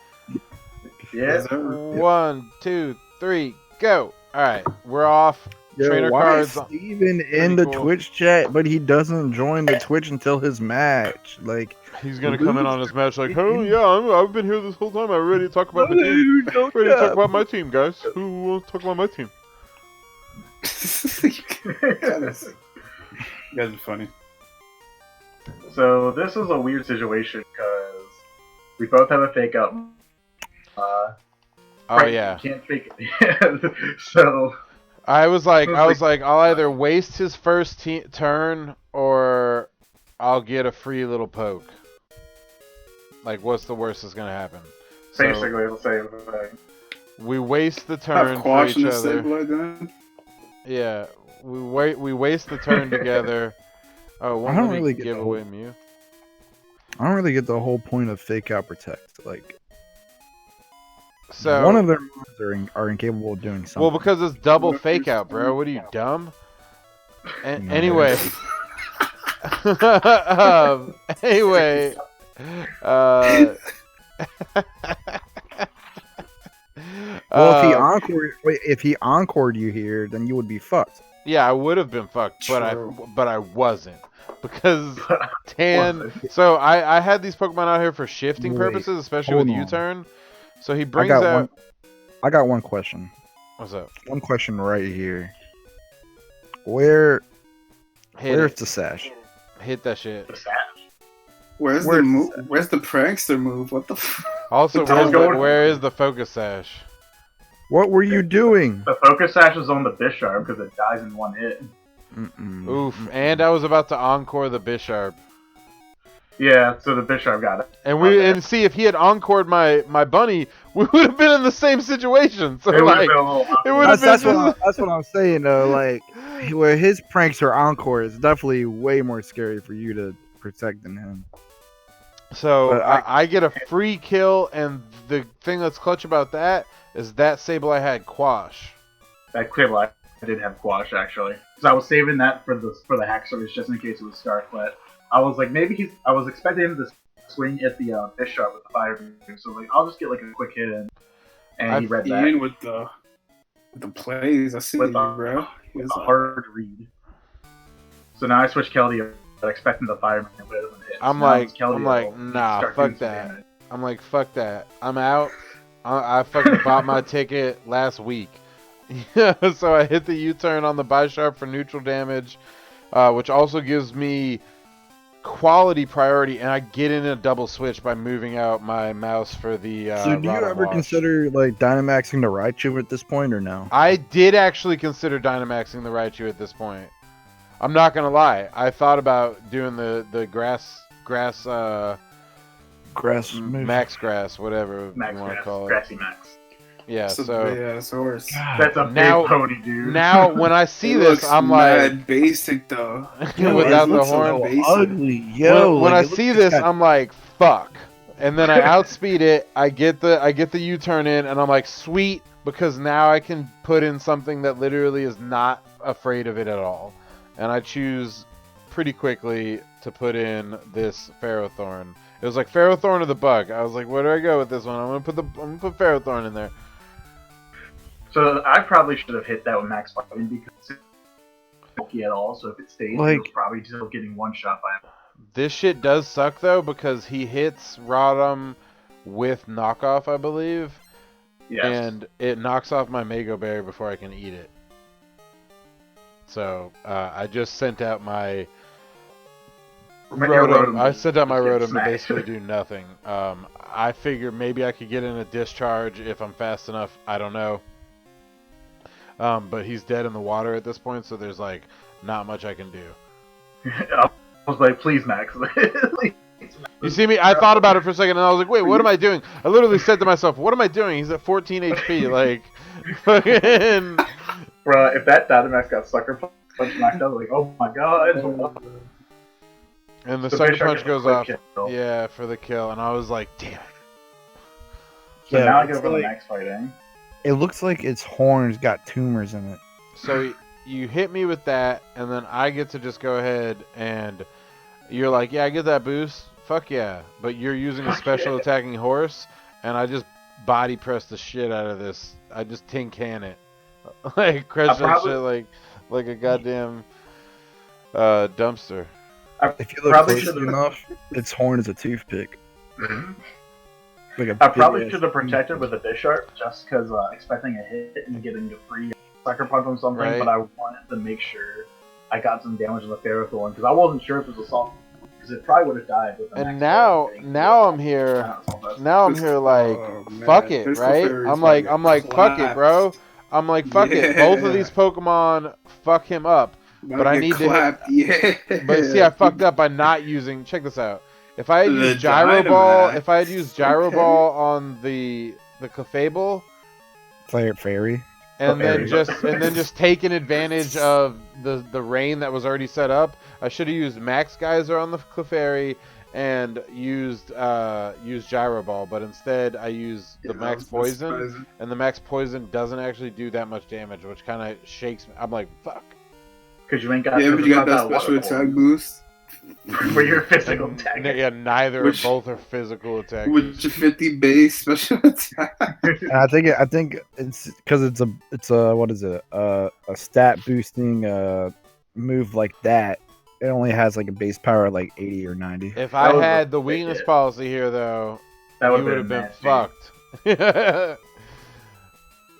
Yeah. 1, 2, 3, go. All right, we're off. Yo, Trainer why cards. is Steven in the cool. Twitch chat, but he doesn't join the Twitch until his match? Like, He's gonna come in on this match like, oh yeah, I've been here this whole time. I'm ready to talk about my team. dude, don't Ready to talk stop. about my team, guys. Who wants to talk about my team? you guys are funny. So this is a weird situation because we both have a fake out. Oh Frank yeah. can't fake it. So I was like, I'll either waste his first turn or I'll get a free little poke. Like, what's the worst that's gonna happen? So basically the same thing. we waste the Have turn for Quash each and the other. Stabler then? Yeah, we waste the turn together. Oh, I won't don't let me really get give the away whole- Mew. I don't really get the whole point of fake out protect. Like, So one of their moves are incapable of doing something. well, because it's double What if fake you're out, bro. What are you, dumb? No. Anyway. Anyway. Well, if he encored you here, then you would be fucked. Yeah, I would have been fucked, True. but I wasn't because Tan. So I had these Pokemon out here for shifting Wait, purposes, especially hold with on. U-turn. So he I brings got out. I got one question. What's up? One question right here. Where's Hit the sash? it. Hit that shit. The sash. Where's the Where's move? that? Where's the prankster move? What the? Also, I was going- where is the focus sash? What were you doing? The focus sash is on the Bisharp because it dies in one hit. Mm-mm. Oof! And I was about to encore the Bisharp. Yeah, so the Bisharp got it. And see if he had encored my bunny, we would have been in the same situation. So It would have like, been a little it would have That's, been that's what I'm saying though. Like, where his pranks are encore is definitely way more scary for you to protect than him. So But I get a free kill, and the thing that's clutch about that is that Sableye had Quash. That Quibbler, I did have Quash actually, because I was saving that for the hack service just in case it was Scarf. But I was like, maybe I was expecting him to swing at the Bisharp with the fire move, so like I'll just get like a quick hit in, and he read that. Ian with the plays. I see With you, the- bro. He was It's a hard read. So now I switch Keldeo, but expecting the fire move, but it doesn't hit. I'm So now like- it's Keldeo, I'm like, and he nah, starts fuck doing some that. damage. I'm like, fuck that. I'm out. I fucking bought my ticket last week. So I hit the U-turn on the Bisharp for neutral damage, which also gives me quality priority, and I get in a double switch by moving out my mouse for the So do you Rod ever Wash. consider like Dynamaxing the Raichu at this point or no? I did actually consider Dynamaxing the Raichu at this point. I'm not gonna lie. I thought about doing the grass Grass move. max grass, whatever Max you want to Grass, call it. Grassy Max. Yeah. It's a So big ass horse. That's a Now- big pony, dude. now when I see It this, looks I'm like, mad basic though. Yo, without it the looks horn. so Basic. ugly. Yo, when like, I it looks see like this, it's got- I'm like, fuck. And then I outspeed it. I get the U-turn in, and I'm like, sweet, because now I can put in something that literally is not afraid of it at all. And I choose pretty quickly to put in this Ferrothorn. It was like Ferrothorn or the Bug. I was like, where do I go with this one? I'm gonna put Ferrothorn in there. So I probably should have hit that with Max Fighting because it's not bulky at all. So if it stayed, Like- he was probably still getting one shot by him. This shit does suck though because he hits Rodham with knockoff, I believe, Yes. and it knocks off my Mago Berry before I can eat it. So I just sent out my Rotom. I sent out my just get Rotom to smacked. basically do nothing. I figured maybe I could get in a discharge if I'm fast enough. I don't know. But he's dead in the water at this point, so there's like not much I can do. I was like, please, Max. You see me? I thought about it for a second, and I was like, wait, what am I doing? I literally said to myself, what am I doing? He's at 14 HP. Like, fucking... Bro, if that Dynamax got Sucker Punch knocked out, like, oh my god. And the So Sucker Bisharp Punch gets a goes quick off. kill. Yeah, for the kill. And I was like, damn it. So Yeah, now I it's go for like- the Max Fighting. It looks like its horns got tumors in it. So you hit me with that, and then I get to just go ahead and you're like, yeah, I get that boost. Fuck yeah. But you're using a Fuck special yeah. attacking horse, and I just body press the shit out of this. I just tin can it. Like, crush that probably- shit like a goddamn dumpster. If you look Probably close should've- enough, its horn is a toothpick. Like a I probably big-ass should have protected with a Bisharp just because expecting a hit and getting a free Sucker Punch from something, Right. but I wanted to make sure I got some damage on the Ferrothorn because I wasn't sure if it was Assault because it probably would have died with the And Max now Fighting. I'm here. Not Assault Vest. Now I'm here like, Oh, man. fuck it, This right? Clefairy's I'm like, fucking fuck it, bro. I'm like, fuck it. Both of Yeah. these Pokemon fuck him up. But I need to clapped. Yeah. But see, I fucked up by not using. Check this out. If I had The used Gyro Ball, Dynamax. if I had used Gyro Okay. Ball on the Clefable, fairy. and then Clefairy. just taken advantage of the rain that was already set up, I should have used Max Geyser on the Clefairy and used Gyro Ball. But instead, I used the Max Poison, and the Max Poison doesn't actually do that much damage, which kind of shakes me. I'm like, fuck. Because you ain't got. Yeah, but you got that water special form. attack boost for your physical attack. Yeah, neither Which- both are physical attacks. with your 50 base special attack. And I think it's because it's a what is it? A stat boosting move like that. It only has like a base power of like 80 or 90. If I was had a the big weakness hit. policy here, though, That you would would have been nasty. fucked.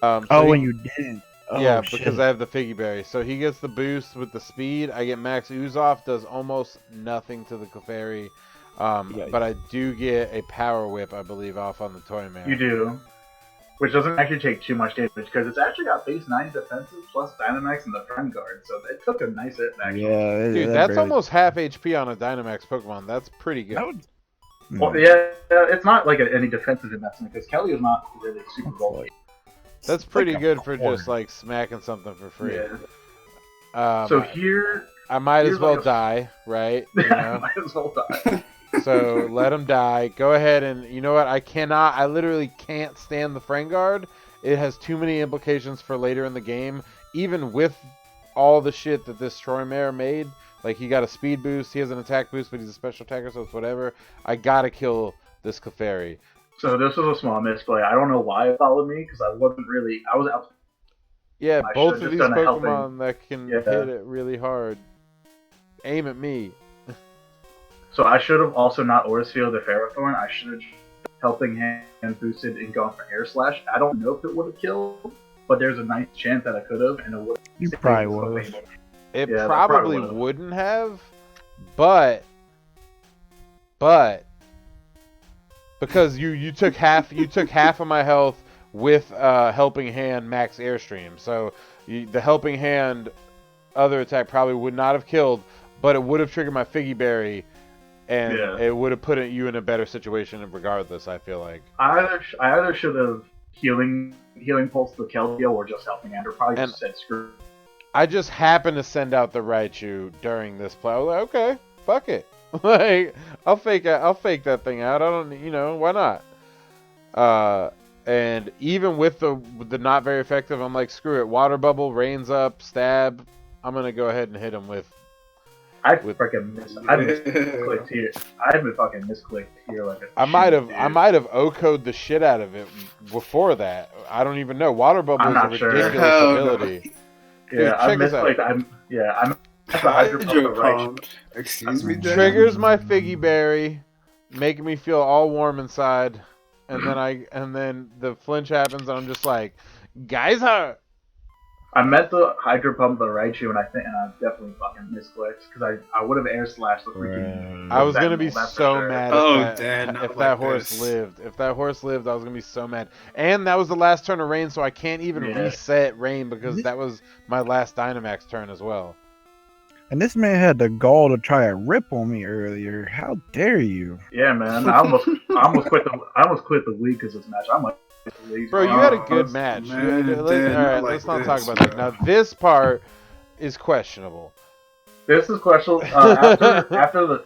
So Oh, he- and you didn't. Oh, yeah, shit. because I have the Figgy Berry. So he gets the boost with the speed. I get Max Ooze off, does almost nothing to the Clefairy. Yeah. But I do get a Power Whip, I believe, off on the Toy Man. You do. Which doesn't actually take too much damage because it's actually got base 90 defensive plus Dynamax and the Friend Guard, so it took a nice hit back. Yeah, Dude, that's almost half HP on a Dynamax Pokemon. That's pretty good. That would, Well, yeah, it's not like any defensive investment because Kelly is not really super bulky. That's It's pretty like a good for horn. just like smacking something for free. Yeah. So here, I might as here's well like a- die, right? You I know? might as well die. So let him die. Go ahead and you know what? I literally can't stand the Friend Guard. It has too many implications for later in the game. Even with all the shit that this Troymare made, like he got a speed boost, he has an attack boost, but he's a special attacker, so it's whatever. I gotta kill this Clefairy. So this was a small misplay. I don't know why it followed me because I was out. Yeah, I both should've of just these done a helping. Pokemon that can Yeah. hit it really hard. Aim at me. So I should have also not Aurus Field the Ferrothorn. I should have helping hand boosted and gone for Air Slash. I don't know if it would have killed, but there's a nice chance that I could have, and it would. You probably would have. It Yeah, that probably probably would've. wouldn't have, but because you took half of my health with helping hand max airstream, so the helping hand other attack probably would not have killed, but it would have triggered my Figgy Berry, and Yeah. it would have put you in a better situation regardless. I feel like. I either should have healing pulse the Keldeo or just helping hand, or probably And- just said screw. I just happened to send out the Raichu during this play. I was like, okay, fuck it. Like, I'll fake that thing out. I don't, why not? And even with the not very effective, I'm like, screw it. Water bubble, rains up, stab. I'm gonna go ahead and hit him with. I misclicked here. I haven't fucking misclicked here like a I might shit, have O-code the shit out of it before that. I don't even know. Water bubble I'm is a not sure. ridiculous Hell no. ability. Yeah, I check this out. misclicked. I'm the hydro pump the right. Pump. Excuse me, Dan? Triggers my figgy berry, making me feel all warm inside, and then the flinch happens, and I'm just like, geyser. I meant the hydro pump the Raichu, and I definitely fucking misclicked because I would have air slashed the freaking. I was gonna be Sentinel, that's so for sure. mad if that horse lived. If that horse lived, I was gonna be so mad. And that was the last turn of rain, so I can't even reset rain because that was my last Dynamax turn as well. And this man had the gall to try a rip on me earlier. How dare you? Yeah, man. I almost quit the league because of this match. I'm like, bro, you had a good match. Man, Alright, let's not talk about that. Now this part is questionable. This is questionable. After the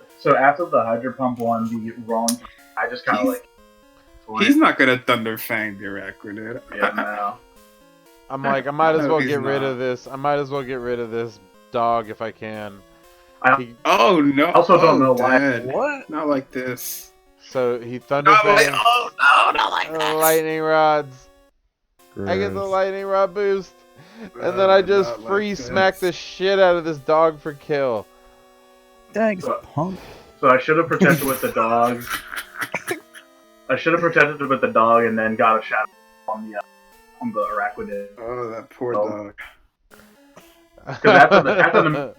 hydro pump one, the wrong. I just kind of like. He's not gonna Thunder Fang the Araquanid. Yeah, no. I'm like, I might as well he's get rid not. of this. I might as well get rid of this dog if I can. Oh no! Also don't know Dad. why. What? Not like this. So he Thunder Not like, Fang. oh no! Not like this. Lightning rods. I get the Gross. lightning rod boost, and then I just Not like free this. smack the shit out of this dog for kill. Thanks, So- punk. So I should have protected with the dog. I should have protected with the dog and then got a shadow on the Araquanid. Oh, that poor Oh. dog. After the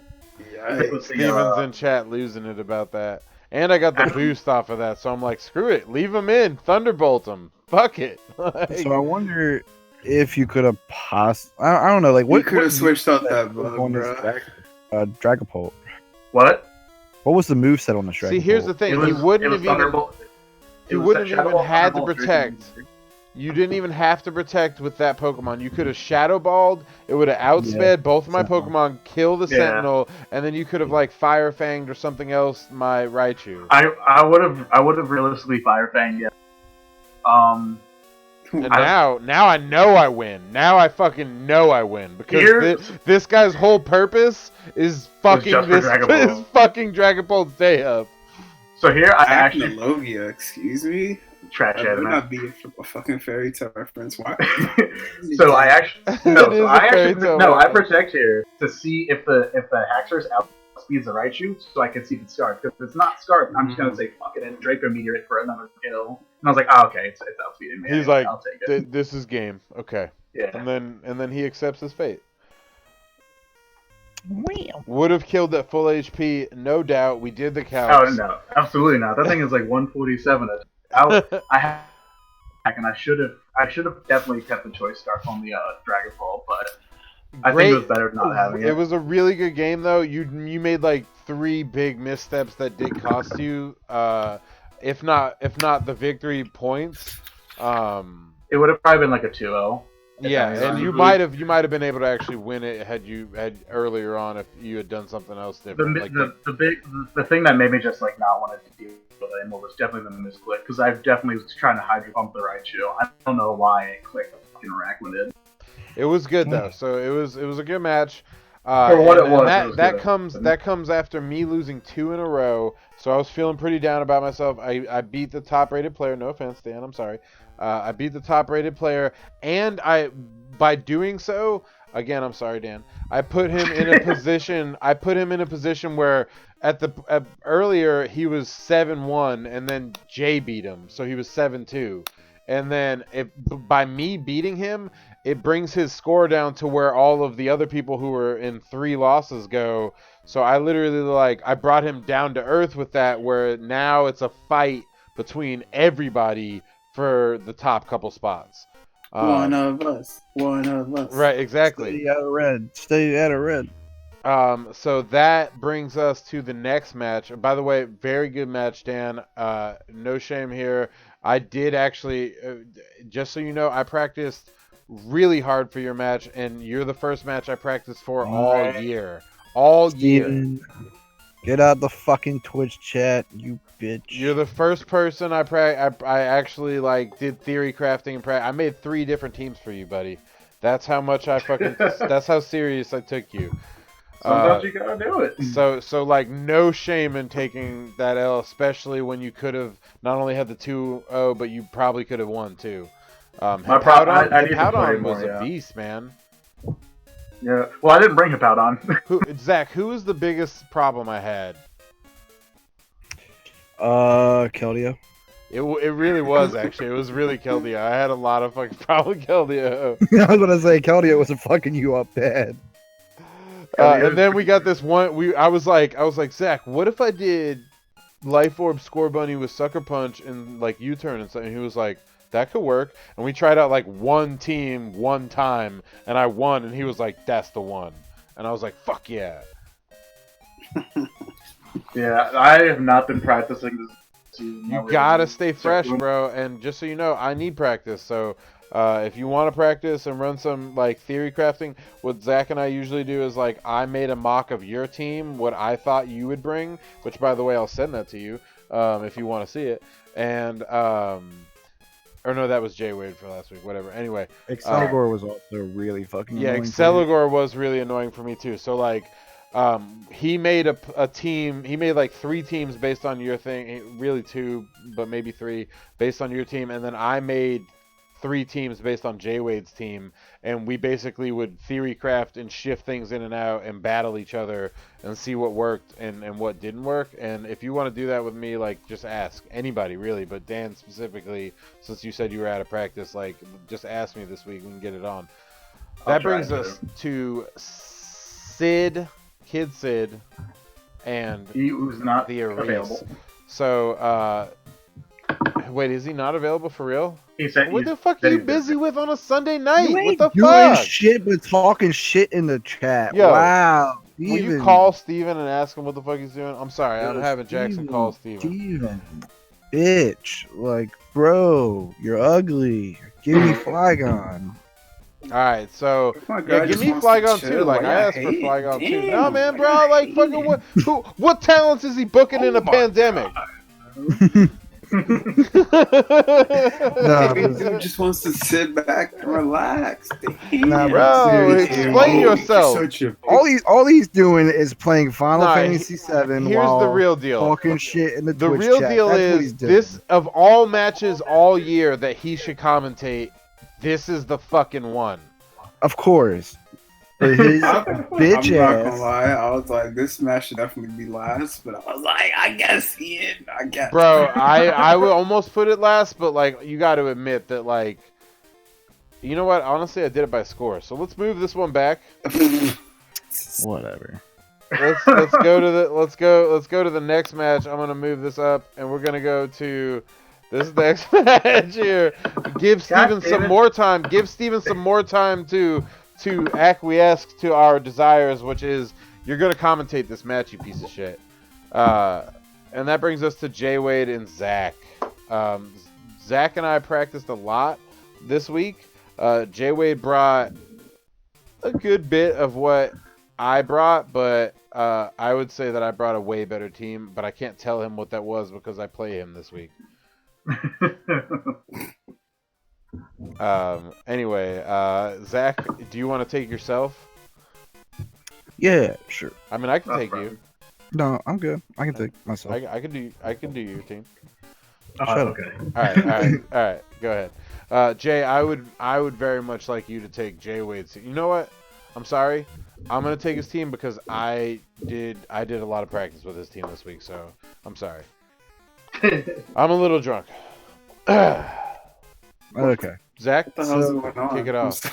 Yikes. Steven's in chat losing it about that. And I got the boost off of that, so I'm like, screw it, leave him in, thunderbolt him, fuck it. So I wonder if you could have I don't know, like We what could have switched out that was bug, on this bro. Dragapult? What? What was the moveset on the Dragapult? See, here's the thing, he wouldn't have even, Thunderbolt. he It was wouldn't Shadow even Ball, had to Thunderbolt, protect. You didn't even have to protect with that Pokemon. You could have Shadow Balled. It would have outsped Yeah, both of my Sentinel. Pokemon, kill the Yeah. Sentinel, and then you could have like Fire Fanged or something else my Raichu. I would have realistically Fire Fanged. Yeah. And now I know I win. Now I fucking know I win because this guy's whole purpose is fucking just for Dragon Ball. is fucking Dragon Ball's day up. So here I actually Technologia, excuse me? trash That it, would man. not be a fucking fairy tale reference. Why? So I actually It is a fairy tale I reference. protect here to see if the Haxorus outspeeds the Raichu, so I can see if it's Scarf. Because if it's not Scarf, I'm just gonna say fuck it and Draco Meteor it for another kill. And I was like, oh, okay, it's outspeeding me. He's like, I'll take it. this is game. Okay. Yeah. And then he accepts his fate. Wham. Would have killed at full HP, no doubt. We did the Oh cows. no, absolutely not. That thing is like 147. And I should have definitely kept the choice scarf on the Dragon Ball, but I think it was better not having it. It was a really good game though. You made like 3 big missteps that did cost you, if not the victory points. It would have probably been like a 2-0. Yeah, and you might have been able to actually win it had earlier on if you had done something else different. The thing that made me just like not want to deal with it anymore was definitely the misclick, because I definitely was trying to hydro pump the Raichu. I don't know why it clicked the fucking Araquanid. It was good though, so it was a good match. For what it was, that comes after me losing 2 in a row, so I was feeling pretty down about myself. I beat the top rated player. No offense, Dan. I'm sorry. I beat the top rated player, and by doing so, again, I'm sorry, Dan. I put him in a position. I put him in a position where earlier he was 7-1, and then Jay beat him, so he was 7-2. And then by me beating him, it brings his score down to where all of the other people who were in 3 losses go. So I literally I brought him down to earth with that, where now it's a fight between everybody for the top couple spots. One of us. Right, exactly. Stay out of red. So that brings us to the next match. By the way, very good match, Dan. No shame here. I did actually, just so you know, I practiced really hard for your match, and you're the first match I practiced for all year. All year. Get out the fucking Twitch chat, you bitch. You're the first person I actually like did theory crafting and I made 3 different teams for you, buddy. That's how much I fucking. That's how serious I took you. Sometimes you gotta do it. So like no shame in taking that L, especially when you could have not only had the 2-0, but you probably could have won too. I need to play Hippowdon more, was yeah. a beast, man. Yeah. Well, I didn't bring Hippowdon. Zach, who was the biggest problem I had? Keldeo. It really was actually. It was really Keldeo. I had a lot of fucking problem with Keldeo. I was gonna say Keldeo was fucking you up bad. And then we got this one. I was like, Zach, what if I did Life Orb Score Bunny with Sucker Punch and like U-turn and something? He was like, that could work. And we tried out like one team one time, and I won. And he was like, that's the one. And I was like, fuck yeah. Yeah, I have not been practicing this. You gotta stay fresh, bro. And just so you know, I need practice. So if you want to practice and run some like theory crafting, what Zach and I usually do is like I made a mock of your team, what I thought you would bring. Which, by the way, I'll send that to you if you want to see it. And or no, that was Jay Wade for last week. Whatever. Anyway, Excelgor was also really fucking. Yeah, Excelgor was really annoying for me too. So like. He made a team. He made like 3 teams based on your thing. Really 2, but maybe 3 based on your team. And then I made 3 teams based on Jay Wade's team. And we basically would theory craft and shift things in and out and battle each other and see what worked and what didn't work. And if you want to do that with me, like just ask anybody really, but Dan specifically, since you said you were out of practice, like just ask me this week. We can get it on. That brings us to Kid Sid, and he was not the Aries. available. So, wait, is he not available for real? He said, what the fuck are you busy with on a Sunday night? You ain't What the doing fuck? shit but talking shit in the chat. Yo, wow. Will you call Steven and ask him what the fuck he's doing? I'm sorry, I'm having Jackson call Steven. Bitch, like, bro, you're ugly. Give me Flygon. Alright, so yeah, give me Flygon too. Like I asked for Flygon too. No man, bro, like fucking what talents is he booking in a pandemic? He just wants to sit back and relax. Nah, bro, explain yourself. All he's doing is playing Final Fantasy VII. Here's the real deal. Talking shit in the The Twitch real chat. deal That's is this of all matches all year that he should commentate. This is the fucking one. Of course. But his bitch I'm not ass. gonna lie, I was like, this match should definitely be last, but I was like, I guess Ian, I guess. Bro, I would almost put it last, but like you got to admit that like, you know what? Honestly, I did it by score. So let's move this one back. Whatever. Let's go to the next match. I'm gonna move this up, and we're gonna go to this next match here. Give Steven some more time. Give Steven some more time to acquiesce to our desires, which is you're gonna commentate this match, you piece of shit. And that brings us to Jay Wade and Zach. Zach and I practiced a lot this week. Jay Wade brought a good bit of what I brought, but I would say that I brought a way better team, but I can't tell him what that was because I play him this week. Anyway, Zach, do you want to take yourself? Yeah, sure. I mean, I can take you. No, I'm good. I can take myself. I can do your team. Okay. All right. Go ahead. Jay, I would very much like you to take Jay Wade's team. You know what? I'm sorry. I'm gonna take his team because I did a lot of practice with his team this week, so I'm sorry. I'm a little drunk. Okay. Zach, What the hell's going on? kick it off.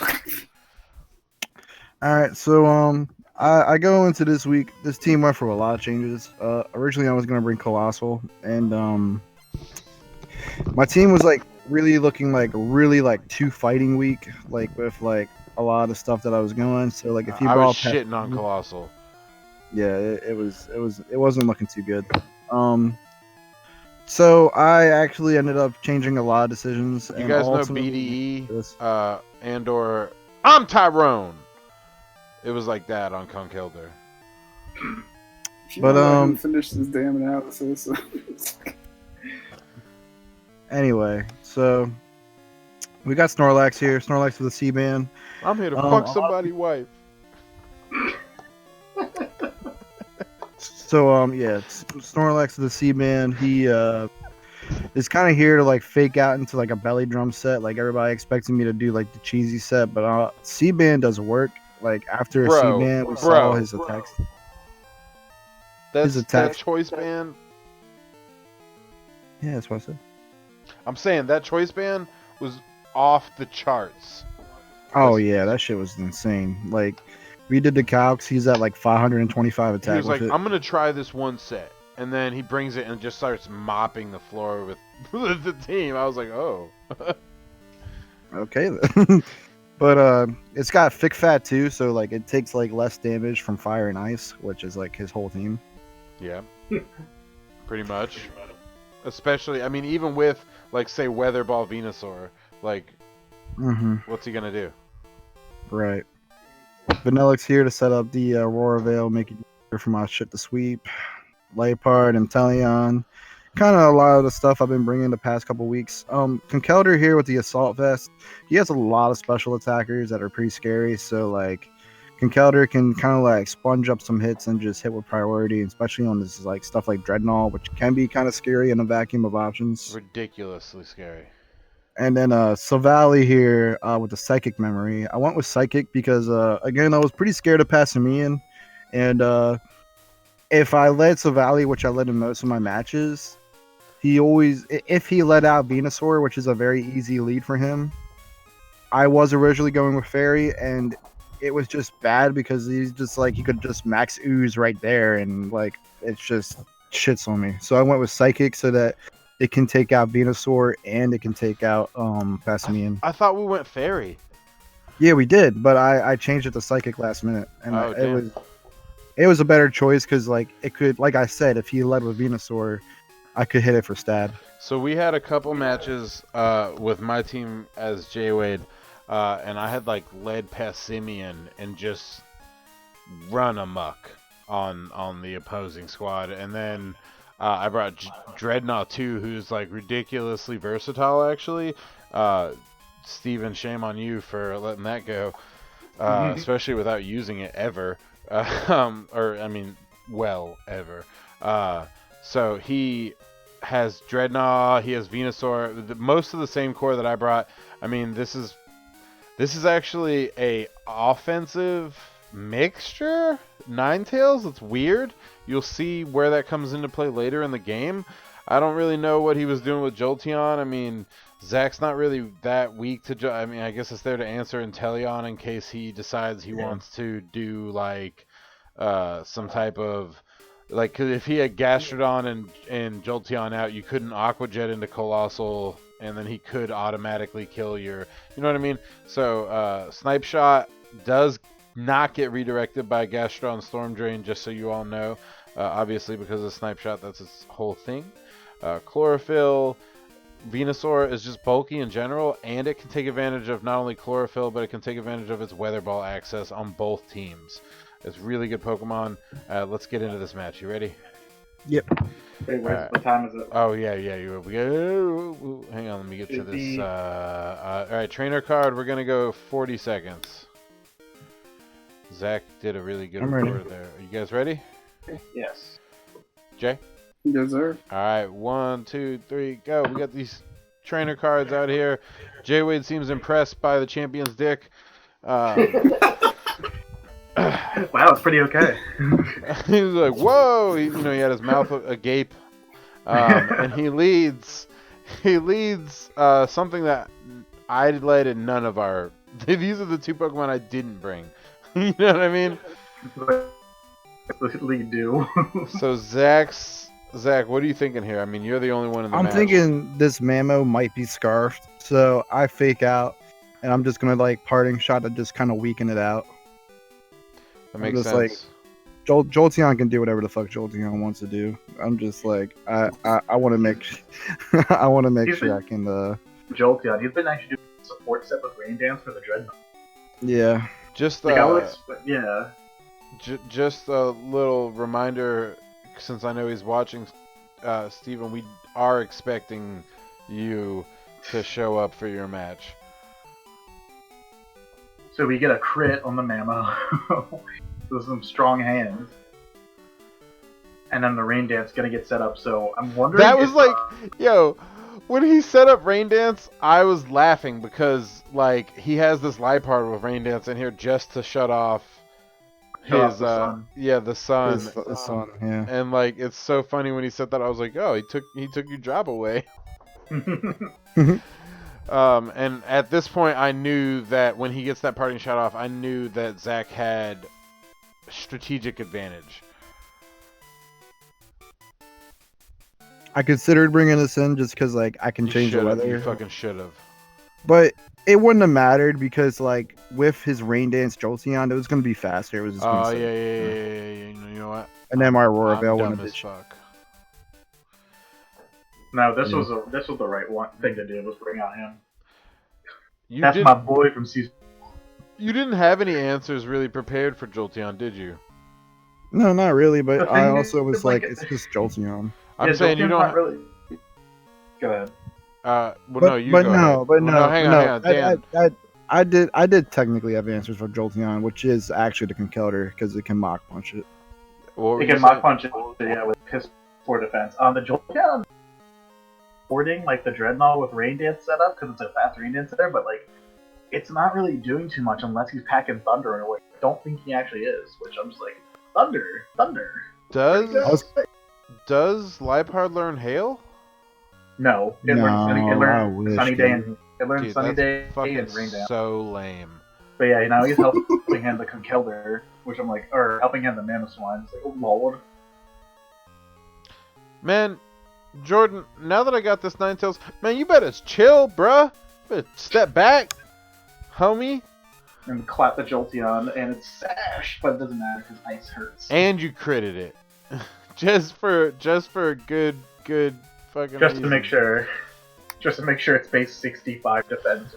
All right, so I go into this week. This team went through a lot of changes. Originally, I was gonna bring Colossal, and my team was like really looking like too fighting weak, like with like a lot of stuff that I was going. So like if you I brought was shitting on Colossal. yeah, it wasn't looking too good. So I actually ended up changing a lot of decisions. You guys know BDE and or I'm Tyrone. It was like that on Conkelder. If you But, want to let him finish this damn analysis. Anyway, so we got Snorlax here. Snorlax with the C-band. I'm here to a fuck lot somebody's wife. So yeah, Snorlax with the C-band. He is kind of here to like fake out into like a belly drum set. Like everybody expecting me to do like the cheesy set, but C-band does work. Like after a C-band, we saw his attacks. That's His that attacks. choice band. Yeah, that's what I said. I'm saying that choice band was off the charts. Oh yeah, that shit was insane. Like we did the calcs. He's at like 525 attack. He was like, with it. I'm gonna try this one set, and then he brings it and just starts mopping the floor with the team. I was like, oh. Okay then. But it's got Thick Fat too, so like it takes like less damage from fire and ice, which is like his whole team. Yeah. Pretty much. Especially, I mean, even with like say Weather Ball Venusaur, like, what's he gonna do? Right. Vanillix here to set up the Aurora Veil, make it easier for my shit to sweep. Laypard and Teleon. Kind of a lot of the stuff I've been bringing the past couple weeks. Conkeldurr here with the Assault Vest. He has a lot of special attackers that are pretty scary. So, like, Conkeldurr can kind of, like, sponge up some hits and just hit with priority, especially on this, like, stuff like Dreadnought, which can be kind of scary in a vacuum of options. Ridiculously scary. And then Silvally here with the Psychic Memory. I went with Psychic because, again, I was pretty scared of passing me in. And if I led Silvally, which I led in most of my matches, if he let out Venusaur, which is a very easy lead for him, I was originally going with Fairy, and it was just bad because he's just like, he could just max ooze right there, and like, it's just shits on me. So I went with Psychic so that it can take out Venusaur and it can take out Passimian. I thought we went Fairy. Yeah, we did, but I changed it to Psychic last minute, and it was a better choice because like it could, like I said, if he led with Venusaur, I could hit it for stab. So we had a couple matches with my team as J-Wade, and I had like led Passimian and just run amok on the opposing squad, and then I brought Dreadnought too, who's like ridiculously versatile actually. Steven, shame on you for letting that go, especially without using it ever, or I mean, well, ever. So he has Dreadnought, he has Venusaur, most of the same core that I brought. I mean, this is actually a offensive mixture. Ninetales, it's weird. You'll see where that comes into play later in the game. I don't really know what he was doing with Jolteon. I mean, Zach's not really that weak to I mean, I guess it's there to answer Inteleon in case he decides he wants to do like some type of like, cause if he had Gastrodon and Jolteon out, you couldn't Aqua Jet into Colossal, and then he could automatically kill your, you know what I mean? So Snipe Shot does not get redirected by Gastrodon Storm Drain, just so you all know. Obviously, because of Snipe Shot, that's its whole thing. Chlorophyll, Venusaur is just bulky in general, and it can take advantage of not only Chlorophyll, but it can take advantage of its Weather Ball access on both teams. It's really good Pokemon. Let's get into this match. You ready? Yep. Wait, what time is it? Oh, yeah. Hang on, let me get to this. All right, trainer card. We're going to go 40 seconds. Zach did a really good report there. Are you guys ready? Yes. Jay? Yes, sir. All right, 1, 2, 3, go. We got these trainer cards out here. J-Wade seems impressed by the champion's dick. Wow, it's pretty okay. He was like, whoa! He had his mouth agape. And he leads something that I led in none of our... These are the two Pokemon I didn't bring. You know what I mean? Explicitly do. So Zach, what are you thinking here? I mean, you're the only one in the match. I'm thinking this Mamo might be Scarfed, so I fake out, and I'm just gonna like parting shot to just kind of weaken it out. That makes sense. Like, Jolteon can do whatever the fuck Jolteon wants to do. I'm just like, I want to make, I want to make sure I can. Jolteon, he's been actually doing support set with Rain Dance for the Dreadnought. Yeah. Just like, yeah. Just a little reminder, since I know he's watching, Steven, we are expecting you to show up for your match. So we get a crit on the Mammo with some strong hands. And then the rain dance gonna get set up, so I'm wondering That was if, like, yo, when he set up Rain Dance, I was laughing because, like, he has this Lipard with Rain Dance in here just to shut off his, the sun. the sun. His son, yeah. And, like, it's so funny when he said that, I was like, oh, he took your job away. And at this point, I knew that when he gets that parting shot off, I knew that Zach had strategic advantage. I considered bringing this in just because, like, I can change the You weather. fucking should have. But it wouldn't have mattered because, like, with his rain dance Jolteon, it was going to be faster. It was just Oh, gonna yeah, sit. You know what? And then my Aurora I'm Veil dumb wouldn't as have fuck. No, this was the right thing to do, was bring out him. You That's my boy from season. You didn't have any answers really prepared for Jolteon, did you? No, not really, The but thing I is, also was it's like, like- it's just Jolteon. I'm saying you Jolteon's don't. not really. Go ahead. Well, But, no, you but go no, ahead. but Well, no, hang on, no. Dan. I did technically have answers for Jolteon, which is actually the Conkeldurr because it can mock punch it. What were It you can mock saying? punch it, yeah, with piss for defense. On the Jolteon, boarding like the Dreadnought with Rain Dance set up because it's a fast Rain Dance there, but like it's not really doing too much unless he's packing Thunder in a way. I don't think he actually is, which I'm just like, Thunder. Does Lipard learn Hail? No, it No, I learns wish, Sunny Day dude. and it learns Dude, Sunny that's Day fucking and Rain Dance. so lame. But yeah, now he's helping hand the Conkeldurr, which I'm like, or helping hand the Mamoswine. It's like, oh lord. Man, Jordan, now that I got this Ninetales, man, you better chill, bruh. Better step back, homie. And clap the Jolteon, and it's Sash, but it doesn't matter because ice hurts. And you critted it, just for good fucking. Just to reason. make sure. Just to make sure it's base 65 defense.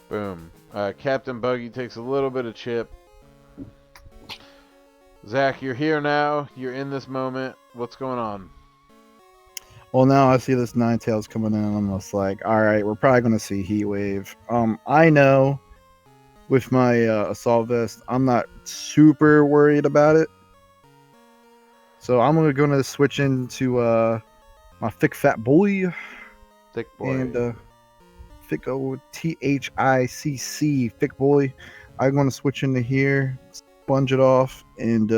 Boom. Captain Buggy takes a little bit of chip. Zach, you're here now. You're in this moment. What's going on? Well, now I see this Ninetales coming in, and I'm just like, all right, we're probably gonna see Heat Wave. I know with my Assault Vest, I'm not super worried about it. So I'm gonna switch into my Thick Fat Boy. Thick boy. And thick old THICC thick boy. I'm gonna switch into here, sponge it off, and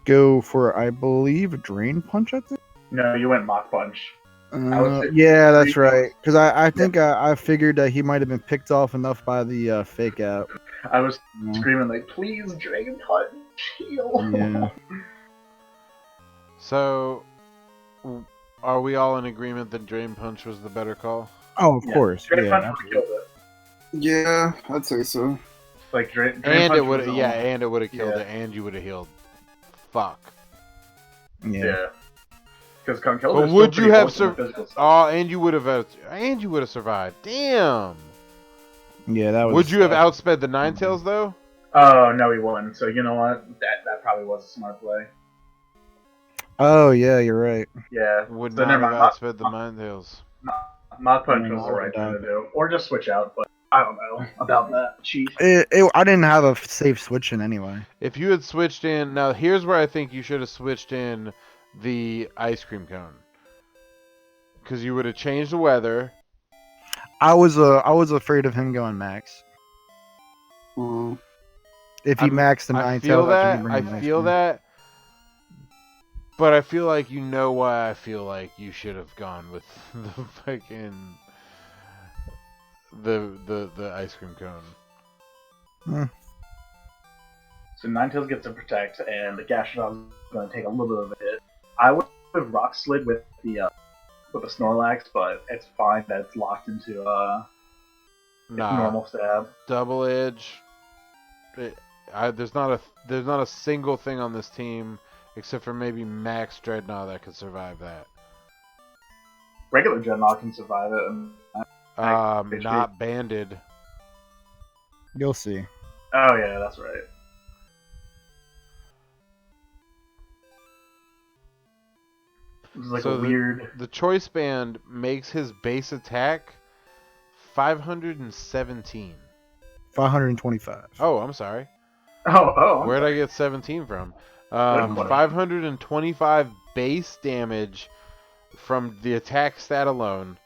go for, I believe, a Drain Punch. I think. No, you went Mach Punch. Yeah, that's right. Because I think I figured that he might have been picked off enough by the fake out. I was screaming like, please, Dragon Punch, heal. Yeah. So, are we all in agreement that Drain Punch was the better call? Oh, of course. Dragon Yeah. Punch would have killed it. Yeah, I'd say so. Like, Dragon And Punch it would, was yeah, almost- and it would have killed Yeah. it, and you would have healed. Fuck. Yeah. Yeah. Because Conkeldurr. But would you have and you would have survived. Damn. Yeah, that was. Would you have outsped the Ninetales though? Oh no, he won. So you know what? That probably was a smart play. Oh yeah, you're right. Yeah. Would So not never have mind. outsped the Ninetales. Mach Punch No, was the right I thing to do, or just switch out. But I don't know about that. Cheat. I didn't have a safe switch in anyway. If you had switched in, now here's where I think you should have switched in the ice cream cone, because you would have changed the weather. I was afraid of him going max. Mm. If he maxed the I Ninetales, feel that. bring I him next feel game. that. But I feel like you know why I feel like you should have gone with the fucking the ice cream cone. So Ninetales gets to protect, and the Gastrodon's going to take a little bit of a hit. I would have Rock Slid with the Snorlax, but it's fine that it's locked into its normal stab. Double edge. There's not a single thing on this team except for maybe Max Dreadnought that could survive that. Regular Dreadnought can survive it. And Not banded. You'll see. Oh yeah, that's right. It was like So a weird. The choice band makes his base attack 517. 525. Oh, I'm sorry. I'm Where'd I sorry. get 17 from? Good question. 525 base damage from the attack stat alone,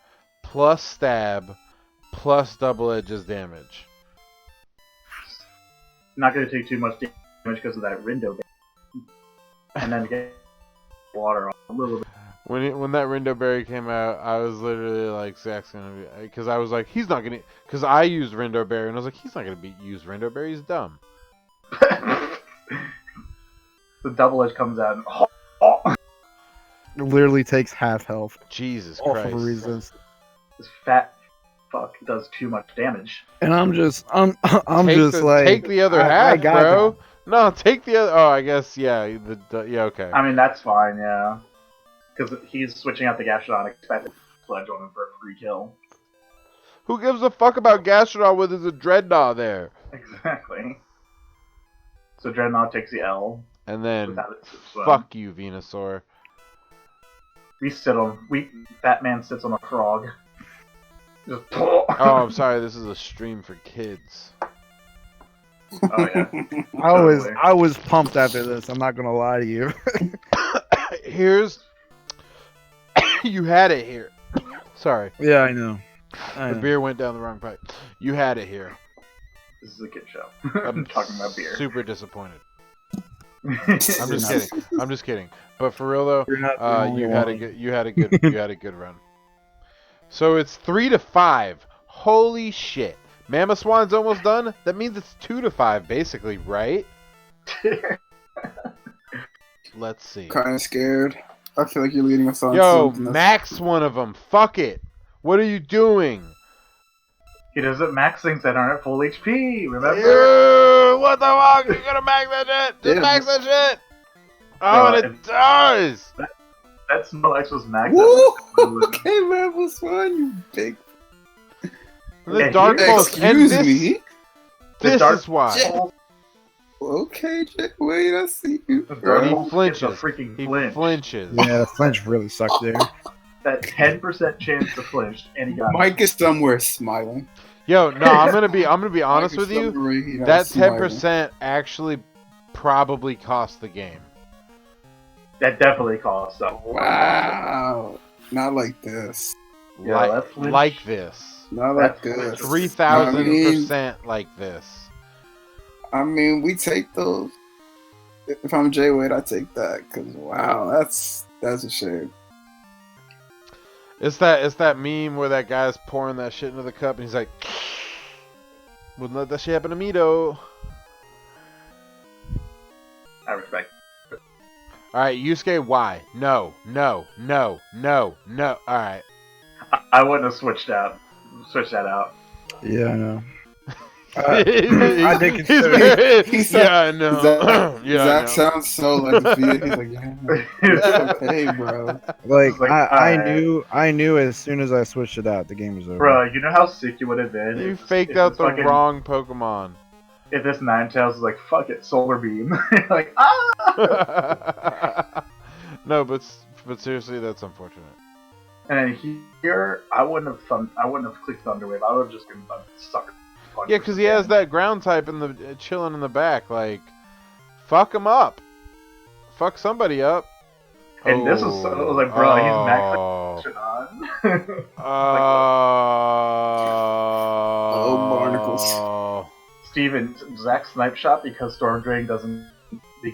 plus stab, plus double edges damage. Not going to take too much damage because of that Rindo. And then get water off a little bit. When that Rindo Berry came out, I was literally like, Zach's gonna be, because I was like, he's not gonna, because I used Rindo Berry, and I was like, he's not gonna use Rindo Berry, he's dumb. The double edge comes out and It literally takes half health Jesus off Christ. of a resist. this fat fuck does too much damage. And I'm just Take the other I half, got bro. No, take the other. Oh, I guess yeah. Yeah, okay. I mean, that's fine, yeah. Because he's switching out the Gastrodon expected pledge on him for a free kill. Who gives a fuck about Gastrodon with his Dreadnought there? Exactly. So Dreadnought takes the L. And then without it, so fuck you, Venusaur. Fat Man sits on a frog. Just Oh, I'm sorry. This is a stream for kids. Oh yeah. I was pumped after this. I'm not gonna lie to you. You had it here. Sorry. Yeah, I know. The beer went down the wrong pipe. You had it here. This is a kid show. I'm talking about beer. Super disappointed. I'm just kidding. But for real though, you had a good run. So it's 3-5. Holy shit. Mama Swan's almost done. That means it's 2-5 basically, right? Let's see. Kind of scared. I feel like you're leading us on. Yo, something that's- max one of them. Fuck it. What are you doing? He doesn't max things that aren't at full HP, remember? Ew, what the fuck? You're gonna max that shit? Just Yeah. max that shit! Oh, and it does! That Snorlax was maxed Woo! out. Okay, man, was fun, you big. The Yeah, Dark Pulse. And Excuse this, me. this Dark is why. Pulse- Okay, Jay, wait, I see you. The Dark He Pulse gets flinches. a freaking He flinch. flinches. Yeah, the flinch really sucked there. That 10% chance to flinch, and he got Mike is somewhere smiling. Yo, no, I'm gonna be honest Mike with is you. somewhere, That smiling. 10% actually probably cost the game. that definitely cost something. Wow. Not like this. Yeah, that flinch- Like this. Not like That's this. 3,000% like this. I mean, we take those. If I'm Jay Wade, I take that. Cause wow, that's a shame. It's that meme where that guy's pouring that shit into the cup and he's like, wouldn't let that shit happen to me though. I respect. Alright, Yusuke, why? No. Alright. I wouldn't have switched that out. Yeah, I know. I did consider He said- yeah, I know. Zach, yeah, I Zach know. sounds so like defeated. He's like, yeah, it's okay, bro. Like, Like, I knew as soon as I switched it out, the game was over. Bro, you know how sick it would have been? You if- faked if out this the fucking- wrong Pokemon. If this Ninetales was like, fuck it, Solar Beam. Like, ah! No, but seriously, that's unfortunate. And then here, I wouldn't have clicked Thunderwave. I would have just been sucker. punch Yeah, or because he has something. that ground type in the chilling in the back. Like, fuck him up. Fuck somebody up. And this was I was like, bro, he's maxed Oh, Oh, barnacles. Steven, Zack Snipe Shot because Storm Drain doesn't. Yeah,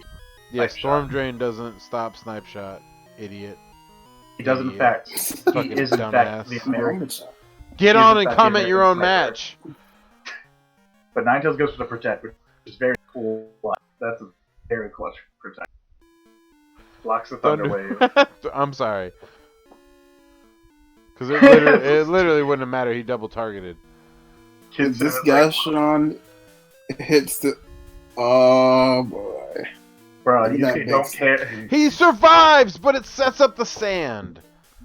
Snipe Storm shot. Drain doesn't stop Snipe Shot. Idiot. He does in Yeah. fact. He Fucking is in fact the dumbass. American. Get He's on in and fact the comment your own American match. But Ninetales goes for the Protect, which is very cool. That's a very clutch Protect. Blocks the Thunder Wave. I'm sorry. Because it literally wouldn't have mattered. He double targeted. Kids This are like, Gastrodon hits the. Oh boy. bro, Look you at that don't big- care. He survives, but it sets up the sand.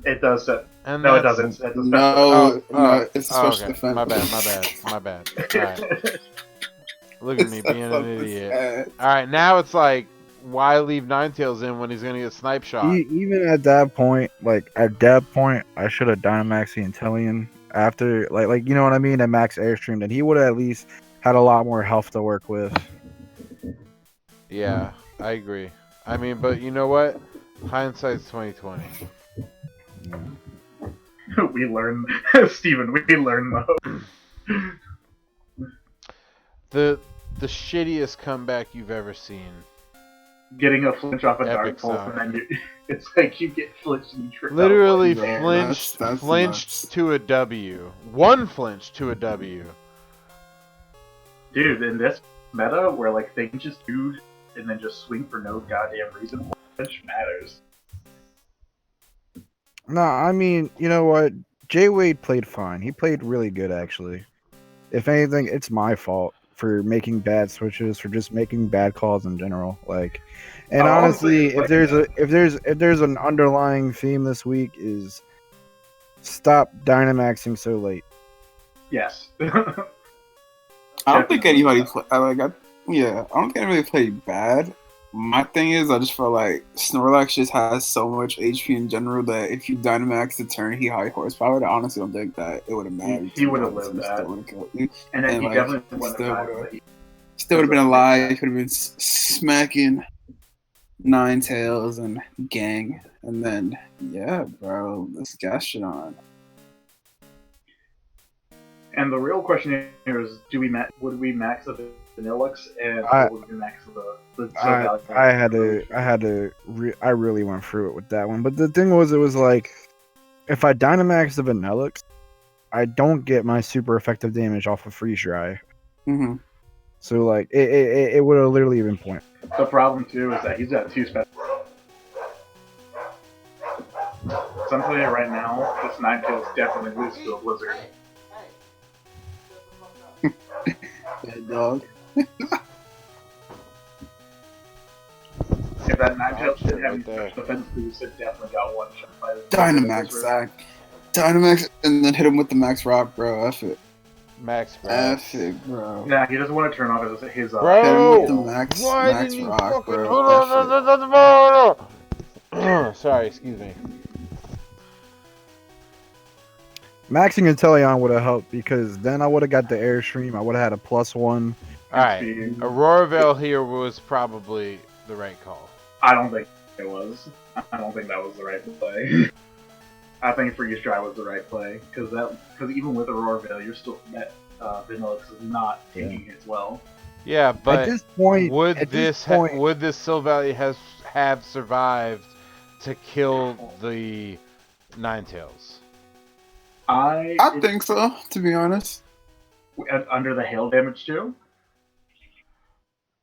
It does set. And No, it that's- doesn't. It's a No, Oh, no, it's a oh, special okay. defense. My bad. Alright. Look at me being an That's idiot. sad. All right, now it's like, why leave Ninetales in when he's gonna get snipe shot? Even at that point, I should have Dynamaxed the Intellion after, you know what I mean, at max airstream. Then he would have at least had a lot more health to work with. Yeah, I agree. I mean, but you know what? Hindsight's 2020. We learn, Steven, we learn The shittiest comeback you've ever seen. getting a flinch off a Dark Epic Pulse, sound. and then it's like you get flinched and you trip. Literally out. Yeah, flinched that's flinched nuts. to a W. One flinch to a W. Dude, in this meta where like they can just do and then just swing for no goddamn reason, flinch matters. No, I mean, you know what? Jay Wade played fine. He played really good, actually. If anything, it's my fault for making bad switches, for just making bad calls in general. And honestly, if there's an underlying theme this week is stop Dynamaxing so late. Yes. I don't think anybody I don't think anybody played bad. My thing is, I just feel like Snorlax just has so much HP in general that if you Dynamax the turn he high horsepower, I honestly don't think that it would have mattered. He would have lived that. Still would have killed you. And then And, he like, definitely won still the would've- fight. Still would have been alive. He could have been smacking Ninetales and Gang, and then yeah, bro, let's gas shit on. And the real question here is, would we max the Vanillux and would we max the I really went through it with that one. But the thing was, it was like, if I Dynamax the Vanillux, I don't get my super effective damage off of Freeze Dry. Mm-hmm. So like, it would have literally been point. The problem too is that he's got two special. So I'm telling you right now, this Ninetales definitely loses to a Blizzard. Bad dog. If that Ninetales didn't have any there. special defense boost, it definitely got one shot by the Dynamax, Zach. Dynamax, and then hit him with the Max Rock, bro. F it. Max bro. F it, bro. Nah, he doesn't want to turn off his Bro! Hit him with the Max, Why Max didn't you Rock, fucking bro. hold on? Sorry, excuse me. Maxing Inteleon would have helped because then I would have got the Airstream. I would have had a +1. Alright, Aurora Veil here was probably the right call. I don't think it was. I don't think that was the right play. I think Freeze Dry was the right play because even with Aurora Veil, you're still that Vanillux is not taking hits well. Yeah, but At this point, would this Silvally have survived to kill the Ninetales? I think so, to be honest. Under the hail damage too.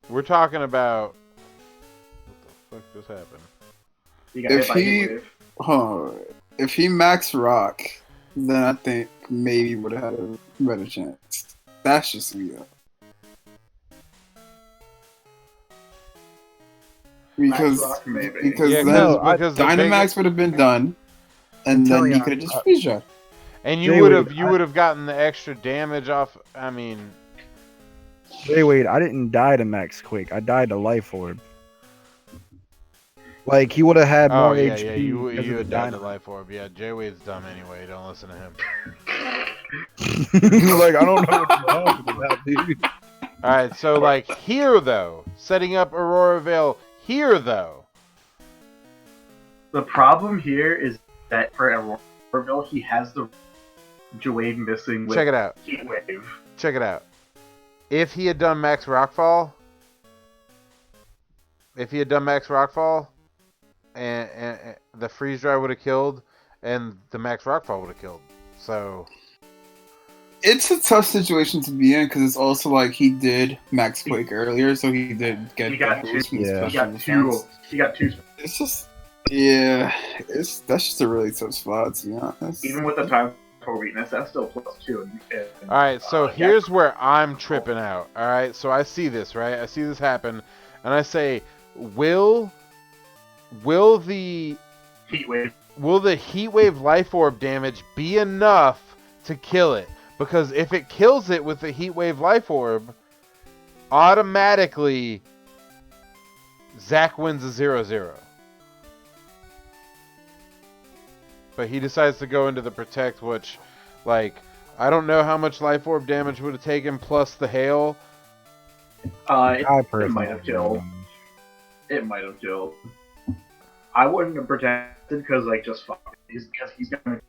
We're talking about what the fuck just happened? He got hit by Heatwave. If he Max Rock, then I think maybe would have had a better chance. That's just me though. Because Rock, maybe. because Yeah, then because the Dynamax would have been done, and then he could have just freeze dried. And Jay you Wade, would have gotten the extra damage off. I mean, Hey, wait, I didn't die to Max Quake. I died to Life Orb. Like, he would have had oh more yeah, HP. yeah, you because of had the died to Dynamax. Life Orb. Yeah, Jay Wade's dumb anyway. Don't listen to him. Like, I don't know what you're talking about, dude. All right, so like here though, setting up Aurora Veil here though. The problem here is that for Aurora Veil, he has the Jawade missing with Check it out. Heatwave. Check it out. If he had done Max Rockfall, and the freeze dry would have killed, and the Max Rockfall would have killed. So It's a tough situation to be in because it's also like he did Max Quake earlier, so he did get He got the boost from his Yeah. He special got two. defense. He got two. It's just that's just a really tough spot to be honest. Even with the time for weakness, that's still +2. all right, so here's where I'm tripping out. All right, so I see this, right? I see this happen, and I say, will the Heatwave. Heatwave Life Orb damage be enough to kill it? Because if it kills it with the Heatwave Life Orb, automatically Zach wins a 0-0. But he decides to go into the protect, which, like, I don't know how much life orb damage would have taken plus the hail. It might have killed. It might have killed. I wouldn't have protected because, like, just fuck it. Because he's gonna,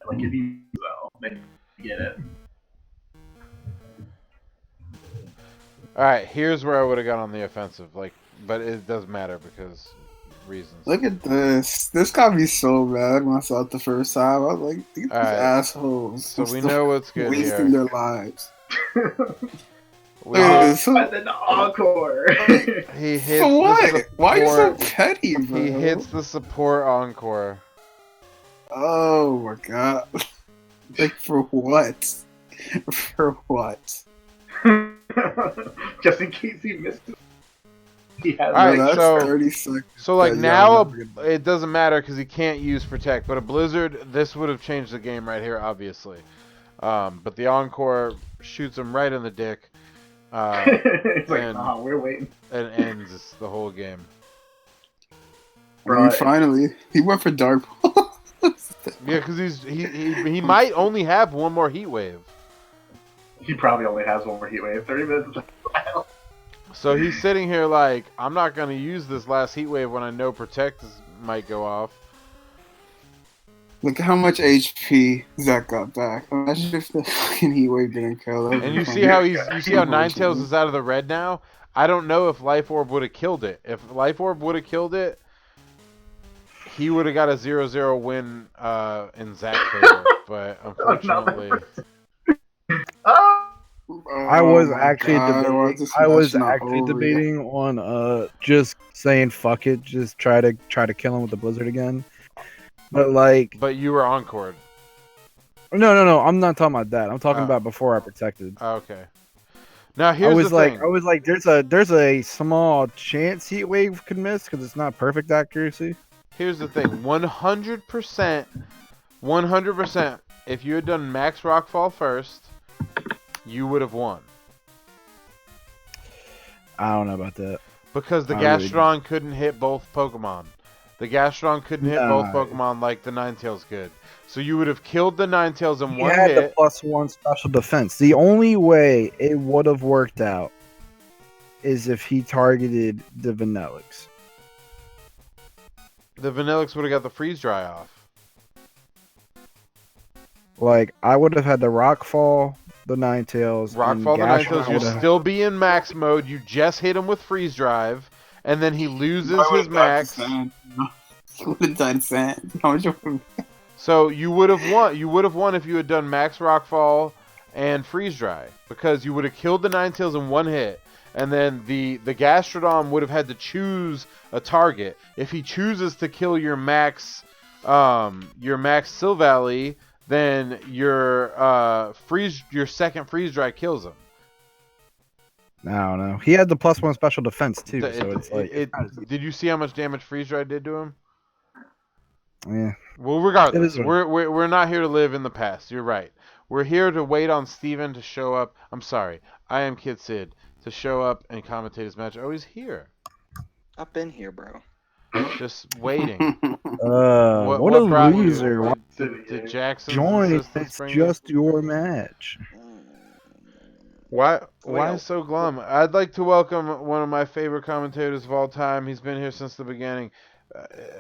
like, if he well, then get it. Alright, here's where I would have gone on the offensive. Like, but it doesn't matter because reasons. Look at this. This got me so mad when I saw it the first time. I was like, these assholes. So we know what's good wasting here. their lives. And then the encore. He hits For what? the Why are you so support. petty, bro? He hits the support encore. Oh my god. Like, for what? For what? Just in case he missed it. He has Alright, No, that's so- 30 seconds. So, like, that now y'all never get- it doesn't matter because he can't use protect. But a blizzard, this would have changed the game right here, obviously. But the encore shoots him right in the dick. It's like, and- nah, we're waiting. And ends the whole game. I mean, finally, he went for dark. Yeah, because he might only have one more heat wave. He probably only has one more heat wave. 30 minutes. So he's sitting here like, I'm not going to use this last heat wave when I know protect might go off. Look at how much HP Zach got back. Imagine if the fucking heat wave didn't kill him. And you see how you see how Ninetales is out of the red now? I don't know if Life Orb would have killed it. If Life Orb would have killed it, he would have got a 0-0 win in Zach's favor. But unfortunately, I was actually God, debating. I was not actually over yet. debating on just saying fuck it, just try to kill him with the blizzard again. But like, but you were encored. no, I'm not talking about that. I'm talking Oh. about before I protected. Okay. Now here's I was the like, thing. there's a small chance heat wave could miss because it's not perfect accuracy. Here's the thing. 100%. If you had done Max Rockfall first, you would have won. I don't know about that. Because the I really Gastrodon couldn't hit both Pokemon. The Gastrodon couldn't hit both Pokemon like the Ninetales could. So you would have killed the Ninetales in He one had the hit. +1 special defense. The only way it would have worked out is if he targeted the Vanillix. The Vanillix would have got the freeze dry off. Like, I would have had the Rockfall, the Ninetales. Rockfall the and Ninetales, Gastrodon you'll would've- still be in max mode. You just hit him with freeze drive, and then he loses his max. He would have done sand. How much of him? So you would have won. You would have won if you had done max Rockfall and freeze dry, because you would have killed the Ninetales in one hit, and then the Gastrodon would have had to choose a target. If he chooses to kill your max Silvally, then your second freeze dry kills him. I don't know. He had the +1 special defense too, so it's like Did you see how much damage freeze dry did to him? yeah. Well, regardless, It is we're not here to live in the past. You're right. We're here to wait on Steven to show up. I'm sorry. I am Kid Sid to show up and commentate his match. Oh, he's here. I've been here, bro. Just waiting. What a brought you? loser! Why Did Jackson join? assistants It's bring you? just your match. Why Well. so glum? I'd like to welcome one of my favorite commentators of all time. He's been here since the beginning.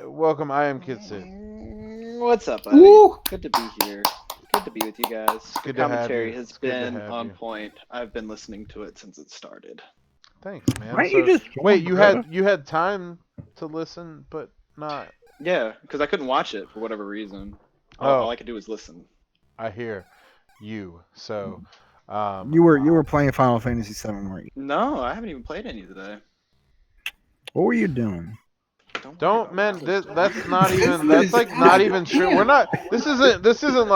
Welcome, I am Kid Sid. What's up, buddy? Woo! Good to be here. Good to be with you guys. good The to have commentary you. has It's good to been have on you. point. I've been listening to it since it started. Thanks, man. Why don't you just join, wait? You bro? had time to listen, but not. Yeah, because I couldn't watch it for whatever reason. Oh. All I could do was listen. I hear you. So, You were playing Final Fantasy VII, weren't you? No, I haven't even played any today. What were you doing? Don't, worry man. about it. That's not even. That's like not even true. We're not. This isn't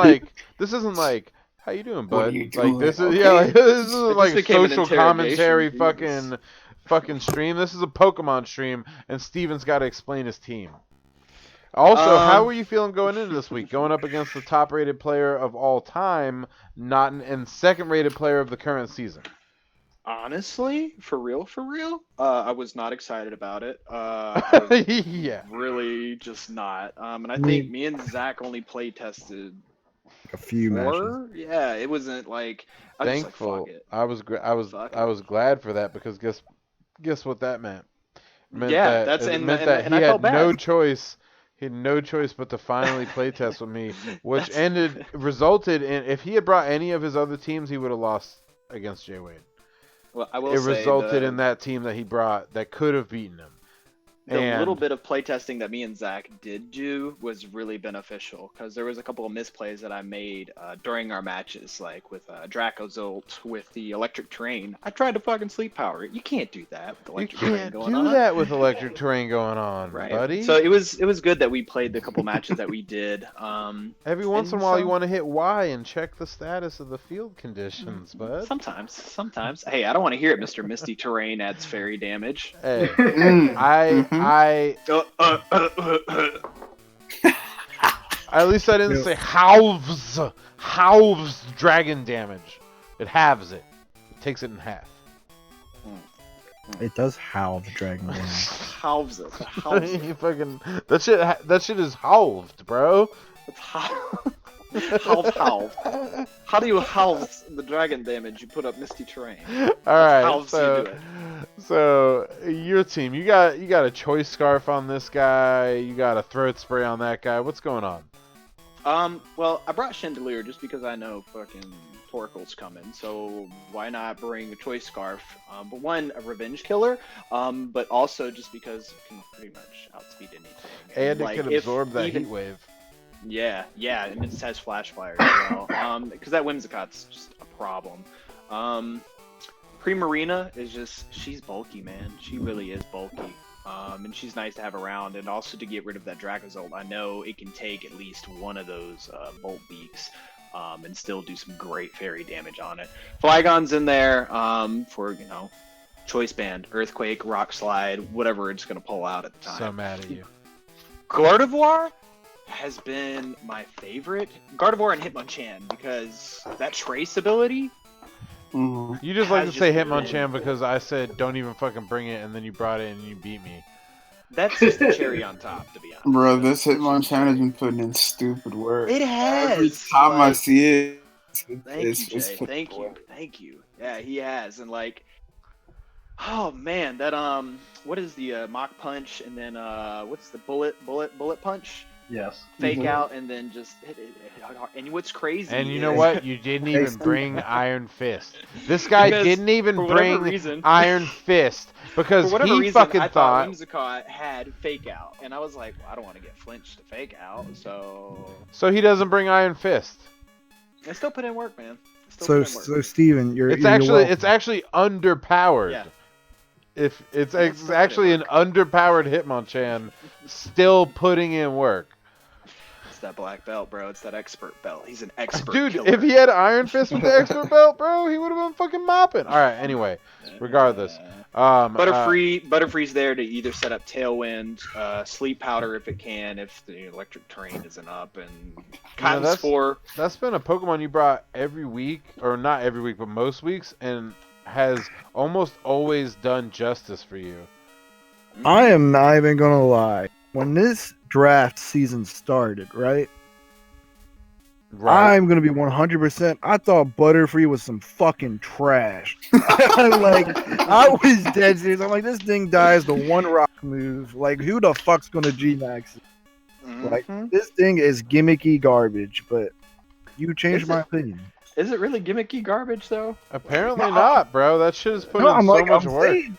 like. How you doing, What are bud? you Like doing? this is Okay. yeah. Like, this It isn't just like a became an social commentary interrogation, fucking stream. This is a Pokemon stream, and Steven's got to explain his team. Also, how were you feeling going into this week? Going up against the top-rated player of all time, and second-rated player of the current season. Honestly, for real, I was not excited about it. I was Yeah. really just not. And I Me- think me and Zach only play tested A few matches. 4. Yeah, it wasn't like I was just like, Thankful. fuck it. I was Fuck I it. was glad for that because guess what that meant? Yeah, that's It and meant that and he I felt had no bad. choice. He had no choice but to finally play test with me, which resulted in if he had brought any of his other teams, he would have lost against Jay Wade. Well, I will It say resulted in that team that he brought that could have beaten him. the little And bit of playtesting that me and Zach did do was really beneficial because there was a couple of misplays that I made during our matches, like with Draco's ult with the electric terrain. I tried to fucking sleep power it. You can't do that with you electric terrain can't going do on. that with electric terrain going on, Right. buddy. So it was good that we played the couple matches that we did. Every once in a and while, so- you want to hit Y and check the status of the field conditions, bud. Sometimes. Hey, I don't want to hear it, Mr. Misty Terrain adds fairy damage. Hey, Mm. I at least I didn't Yeah. say halves dragon damage. It halves it. It takes it in half. It does halve dragon damage. Halves it. Halves it. You fucking that shit is halved, bro. It's halve. How do you halve the dragon damage? You put up Misty Terrain. All right, halves you do it. so your team, you got a choice scarf on this guy. You got a throat spray on that guy. What's going on? Well, I brought Chandelier just because I know fucking Torkel's coming, so why not bring a choice scarf? But one, a revenge killer, but also just because it can pretty much outspeed anything. And it like, can if absorb that even- heat wave. Yeah, and it just has flash fire as well. Because that Whimsicott's just a problem. Primarina is just, she's bulky, man. She really is bulky. And she's nice to have around, and also to get rid of that Dracozolt. I know it can take at least one of those Bolt Beaks and still do some great fairy damage on it. Flygon's in there for, Choice Band, Earthquake, Rock Slide, whatever it's going to pull out at the time. So mad at you. Gardevoir has been my favorite. Gardevoir and Hitmonchan, because that trace ability, Mhm. You just like to has say just been- Hitmonchan because I said don't even fucking bring it, and then you brought it and you beat me. that's just the cherry on top, to be honest. Bro, this Hitmonchan has been putting in stupid work. It has. Every time I like- see it, Thank you, Jay. Thank you. Yeah, he has, and like, oh man, that what is the Mach Punch, and then what's the bullet punch? Yes. Fake Mhm. out, and then just hit it hard. And what's crazy? And you know is- what? You didn't even Thanks. bring Iron Fist. This guy Because didn't even for whatever bring reason- Iron Fist because For whatever he reason, fucking I thought. Whimsicott had fake out, and I was like, well, I don't want to get flinched to fake out, so So he doesn't bring Iron Fist. I still put in work, man. I still So, put in work. so Steven, you're It's you're welcome. actually underpowered. Yeah. If it's Let's actually an put underpowered Hitmonchan, still putting in work. It's that black belt, bro. It's that expert belt. He's an expert Dude, killer. if he had Iron Fist with the expert belt, bro, he would have been fucking mopping. All right, anyway, regardless. Butterfree's there to either set up Tailwind, Sleep Powder if it can, if the electric terrain isn't up, and Cotton that's- Spore. That's been a Pokemon you brought every week, or not every week, but most weeks, and has almost always done justice for you. I am not even gonna lie. When this draft season started, right? Right. I'm gonna be 100%. I thought Butterfree was some fucking trash. Like, I was dead serious. I'm like, this thing dies the one rock move. Like, who the fuck's gonna G-Max? Like, Mhm. this thing is gimmicky garbage. But you changed Is my it? opinion. Is it really gimmicky garbage though? Apparently No. not, bro. That shit is putting No, in I'm so like, much I'm work. saying.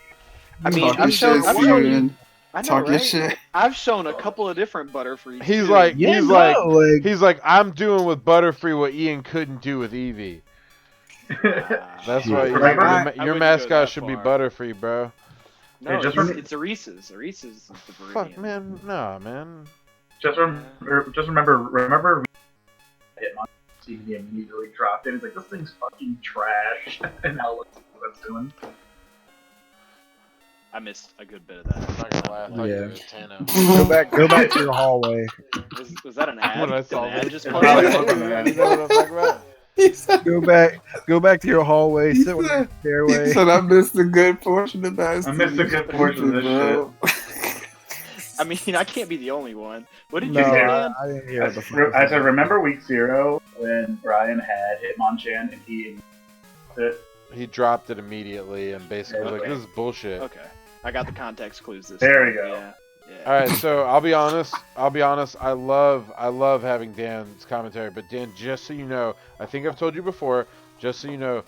I mean, Talking I've shown shit, you. Steven. I know, Talking right? shit. I've shown a couple of different Butterfrees. He's too. like, Yeah, he's no, like, like, he's like, I'm doing with Butterfree what Ian couldn't do with Eevee. That's why Remember? your go mascot that should be far. Butterfree, bro. No, Hey, just it's a Reese's. A Reese's is the Fuck, Viridian. man, nah, man. Just remember Hitmonchan seeing me immediately dropped in. He's like, this thing's fucking trash. And now look what it's doing. I missed a good bit of that. I'm not gonna lie, I thought Yeah. you were a Tano. go back to your hallway. Was that an ad? When I Did saw an ad this. just It's play? probably You looking at know what I'm talking about? He said, Go back to your hallway. he Sit on the said, he stairway. said, I missed a good portion of that. I missed a good portion of this bro. I mean, I can't be the only one. What did No, you say, hear Dan? I didn't hear I the said, remember week 0 when Brian had Hitmonchan and he it? He dropped it immediately and basically was like, Okay. "This is bullshit." Okay, I got the context clues this There time. we go. Yeah. All right, so I'll be honest. I love having Dan's commentary, but Dan, just so you know, I think I've told you before. Just so you know,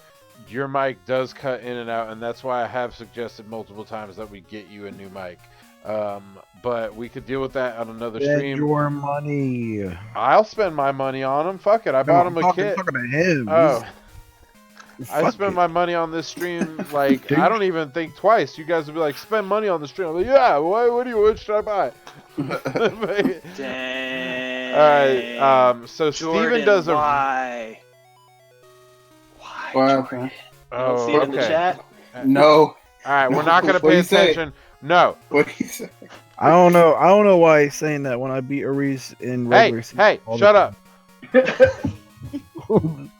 your mic does cut in and out, and that's why I have suggested multiple times that we get you a new mic. But we could deal with that on another Spend stream. your money. I'll spend my money on him. Fuck it, I bought him a kit. Talking to him. Oh. I Fuck spend it. my money on this stream, like, I don't even think twice. You guys would be like, spend money on the stream. I'm like, yeah, what should I buy? Dang. Alright, so Jordan, Steven does a... why? Why, What Jordan? happened? You don't see it in the okay. chat? No. Alright, we're not going to What do pay you say? attention. No. What he said? I don't know why he's saying that when I beat Aris in regular season. Hey, all the shut up. time.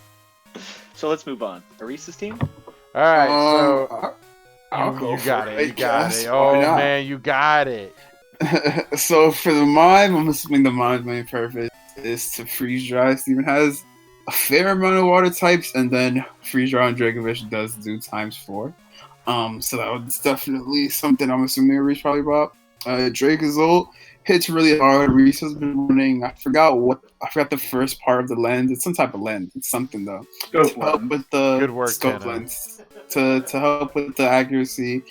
So let's move on. Arisa's team? Alright, so... I'll go You for got it, you got guess. it. Why Oh, not? man, you got it. So for the mime, I'm assuming the mime's main purpose is to freeze dry. Steven has a fair amount of water types, and then freeze dry on Dracovish does do ×4. So that was definitely something I'm assuming Reese probably bought. Dracozolt hits really hard. Reese has been running. I forgot the first part of the lens. It's some type of lens. It's something though. Scope To help lens. with the Good work, scope Tanner. lens. To help with the accuracy.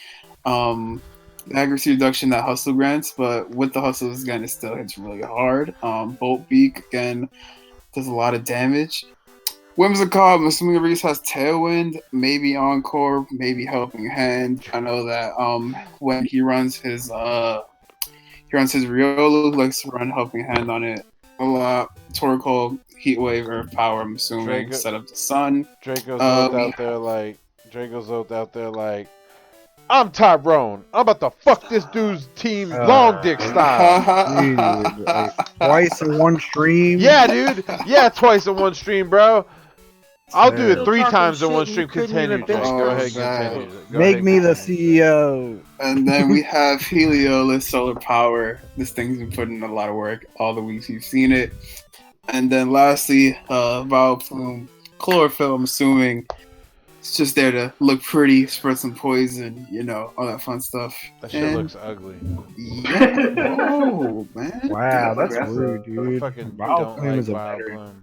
Accuracy reduction that hustle grants, but with the hustles again, it still hits really hard. Bolt Beak again does a lot of damage. Whimsicott, I'm assuming Reese has Tailwind, maybe Encore, maybe Helping Hand. I know that when he runs his Riolu, he likes to run Helping Hand on it a lot. Torkoal, Heat Wave, Earth Power, I'm assuming, Draco- set up the Sun. Draco's we out there like, I'm Tyrone. I'm about to fuck this dude's team long dick style. Dude, like, twice in one stream. Yeah, dude. Yeah, twice in one stream, bro. I'll do it Yeah. 3 Talking times in shit, one you stream. couldn't Continue, even Jake. bitch Go Oh, ahead, man. continue. Go Make ahead, me the continue. CEO. And then we have Heliolus Solar Power. This thing's been putting in a lot of work all the weeks you've seen it. And then lastly, Vileplume Chlorophyll, I'm assuming. It's just there to look pretty, spread some poison, all that fun stuff. That shit And- looks ugly. Yeah. Oh, man. Wow, that's aggressive. rude, I dude. fucking Vileplume don't like is a Vileplume.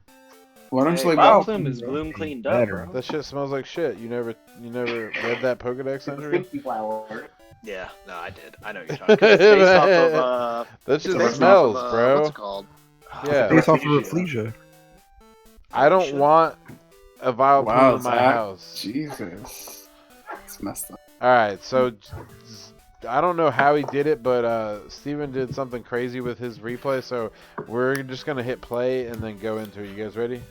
Why don't you like Wow. Vileplume is bloom cleaned up, Better. bro. That shit smells like shit. You never read that Pokedex entry? Stinky flower. Yeah, no, I did. I know what you're talking about. It's based off of, That it's shit based smells, off of, bro. what's it called? Yeah. Based off of Rafflesia. Rafflesia. I don't want a Vileplume Wow, in my Zach. house. Jesus. It's messed up. Alright, so I don't know how he did it, but Steven did something crazy with his replay, so we're just gonna hit play and then go into it. You guys ready?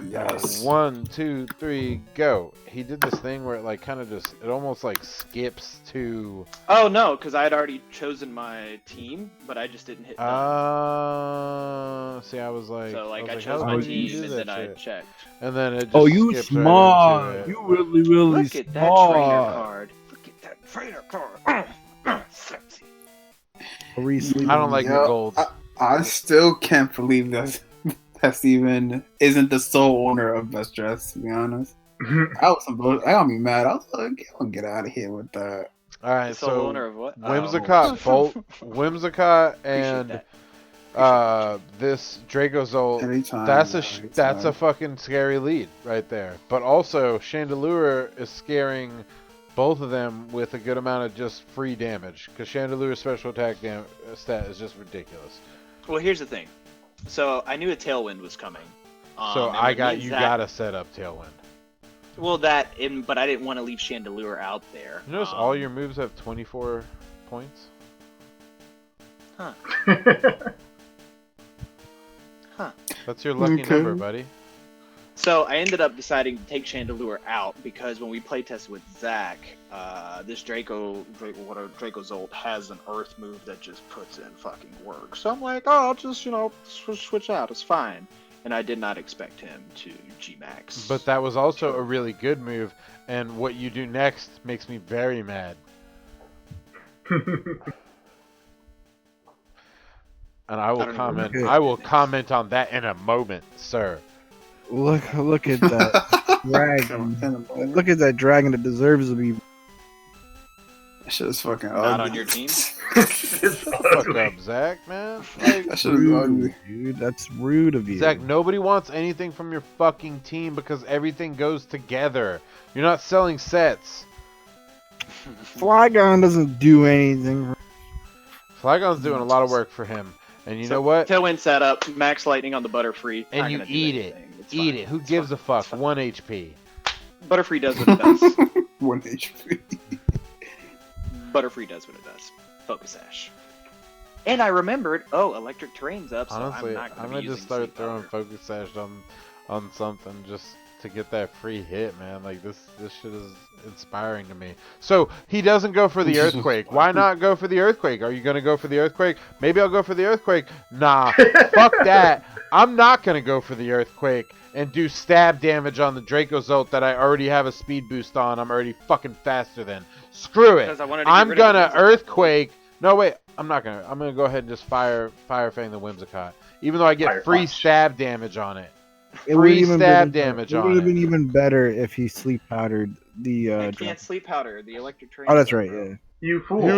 Yes. 1, 2, 3, go. He did this thing where it like kind of just, it almost like skips to Oh no, because I had already chosen my team, but I just didn't hit done. see, I was like, So like I how chose the my fuck did you team do and that then I shit? checked. And then it just Oh, you skips right smart. into it. You really Look at that trainer smart. card. Look at that trainer card. Sexy. I don't like the Yeah, gold. I still can't believe that Steven isn't the sole owner of Best Dress, to be honest. I got me mad. I was like, get out of here with that. All right, The sole so owner of what? Whimsicott, Bolt, Whimsicott, Appreciate and this Dracozolt. Anytime. That's anytime. a fucking scary lead right there. But also, Chandelure is scaring both of them with a good amount of just free damage because Chandelure's special attack stat is just ridiculous. Well, here's the thing. So I knew a Tailwind was coming. So and I when got me you and Zach- gotta set up Tailwind. Well, but I didn't want to leave Chandelure out there. You notice all your moves have 24 points. That's your lucky Okay. number, buddy. So I ended up deciding to take Chandelure out because when we playtested with Zach, this Dracozolt has an Earth move that just puts in fucking work. So I'm like, oh, I'll just switch out. It's fine. and I did not expect him to G-Max. But that was also a really good move, and what you do next makes me very mad. And I will comment. Okay. I will comment on that in a moment, sir. Look at that dragon. Look at that dragon that deserves to be. That shit is fucking Not ugly. on your team? It's Fuck ugly. up, Zach, man. Like, That shit is ugly. Dude, that's rude of you. Zach, nobody wants anything from your fucking team because everything goes together. You're not selling sets. Flygon doesn't do anything. Flygon's doing a lot of work for him. And you know what? Tailwind setup, max lightning on the Butterfree. And Not you gonna do eat it. anything. It's Eat fine. it. Who It's gives fine. a fuck? It's fine. 1 HP. Butterfree does what it does. 1 HP. Butterfree does what it does. Focus Ash. And I remembered, electric terrain's up, so Honestly, I'm not I'm going to gonna be just using start Sleep throwing Powder. Focus Sash on something just to get that free hit, man. Like this shit is inspiring to me. So he doesn't go for the Earthquake. Why not go for the Earthquake? Are you gonna go for the Earthquake? Maybe I'll go for the Earthquake. Nah, fuck that. I'm not gonna go for the Earthquake and do stab damage on the Dracozolt that I already have a speed boost on. I'm already fucking faster than. Screw it. Because I wanted to get I'm rid of the gonna Whimsicott. Earthquake. No, wait. I'm not gonna. I'm gonna go ahead and just Fire Fang the Whimsicott, even though I get Fire free Punch. stab damage on it. It would Free even stab been- damage It on would have it. been even better if he sleep powdered the. I can't Sleep Powder. The electric terrain. Oh, that's right. Yeah. You fool. He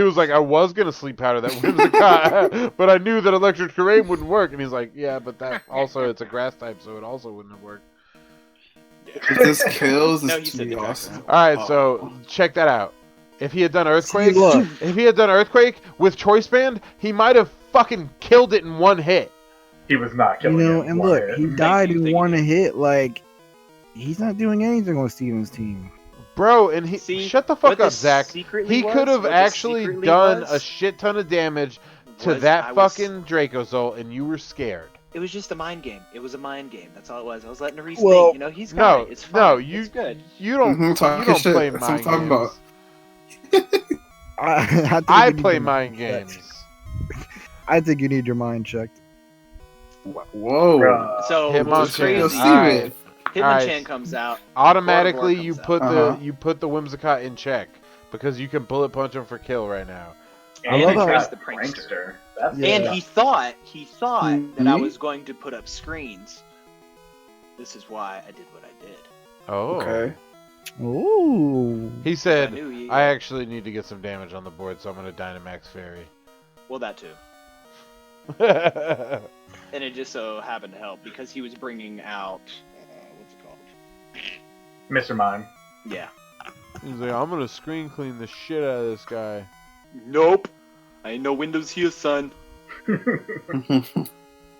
was like, I was gonna sleep powder that Whimsicott, but I knew that electric terrain wouldn't work. And he's like, yeah, but that also it's a grass type, so it also wouldn't have worked. If this kills, No, this he would said be the awesome. All right, so check that out. If he had done Earthquake, look. if he had done Earthquake with Choice Band, he might have fucking killed it in one hit. He was not You killing know, him. and One look, hit. he died you, in thank one you. hit. Like, he's not doing anything on Steven's team. Bro, and he See, shut the what fuck up, this Zach. secretly He was- could have what this actually secretly done was- a shit ton of damage to was I that was- fucking Dracozolt, and you were scared. It was just a mind game. It was a mind game. That's all it was. I was letting Reese Well, think. You know, he's got it. It's fine. no, you It's good. you don't Mhm, you talking don't shit. play That's what I'm mind talking games. about. think I you need play your mind checked. games. I think you need your mind checked. Whoa. Bruh. So Hitmonchan. what's crazy? Yo, Steven. Hitmonchan Alright. comes out. Automatically, Gardevoir you comes put out. the you put the Whimsicott in check because you can bullet punch him for kill right now. I And love he's how- got the prankster. That's Yeah. And he thought that I Mhm. was going to put up screens. This is why I did what I did. Oh, Okay. Ooh. He I said, knew he. I actually need to get some damage on the board, so I'm gonna Dynamax Fairy. Well, that too. And it just so happened to help because he was bringing out what's it called? Mr. Mime. Yeah. He's like, I'm gonna screen clean the shit out of this guy. Nope. I ain't no windows here, son.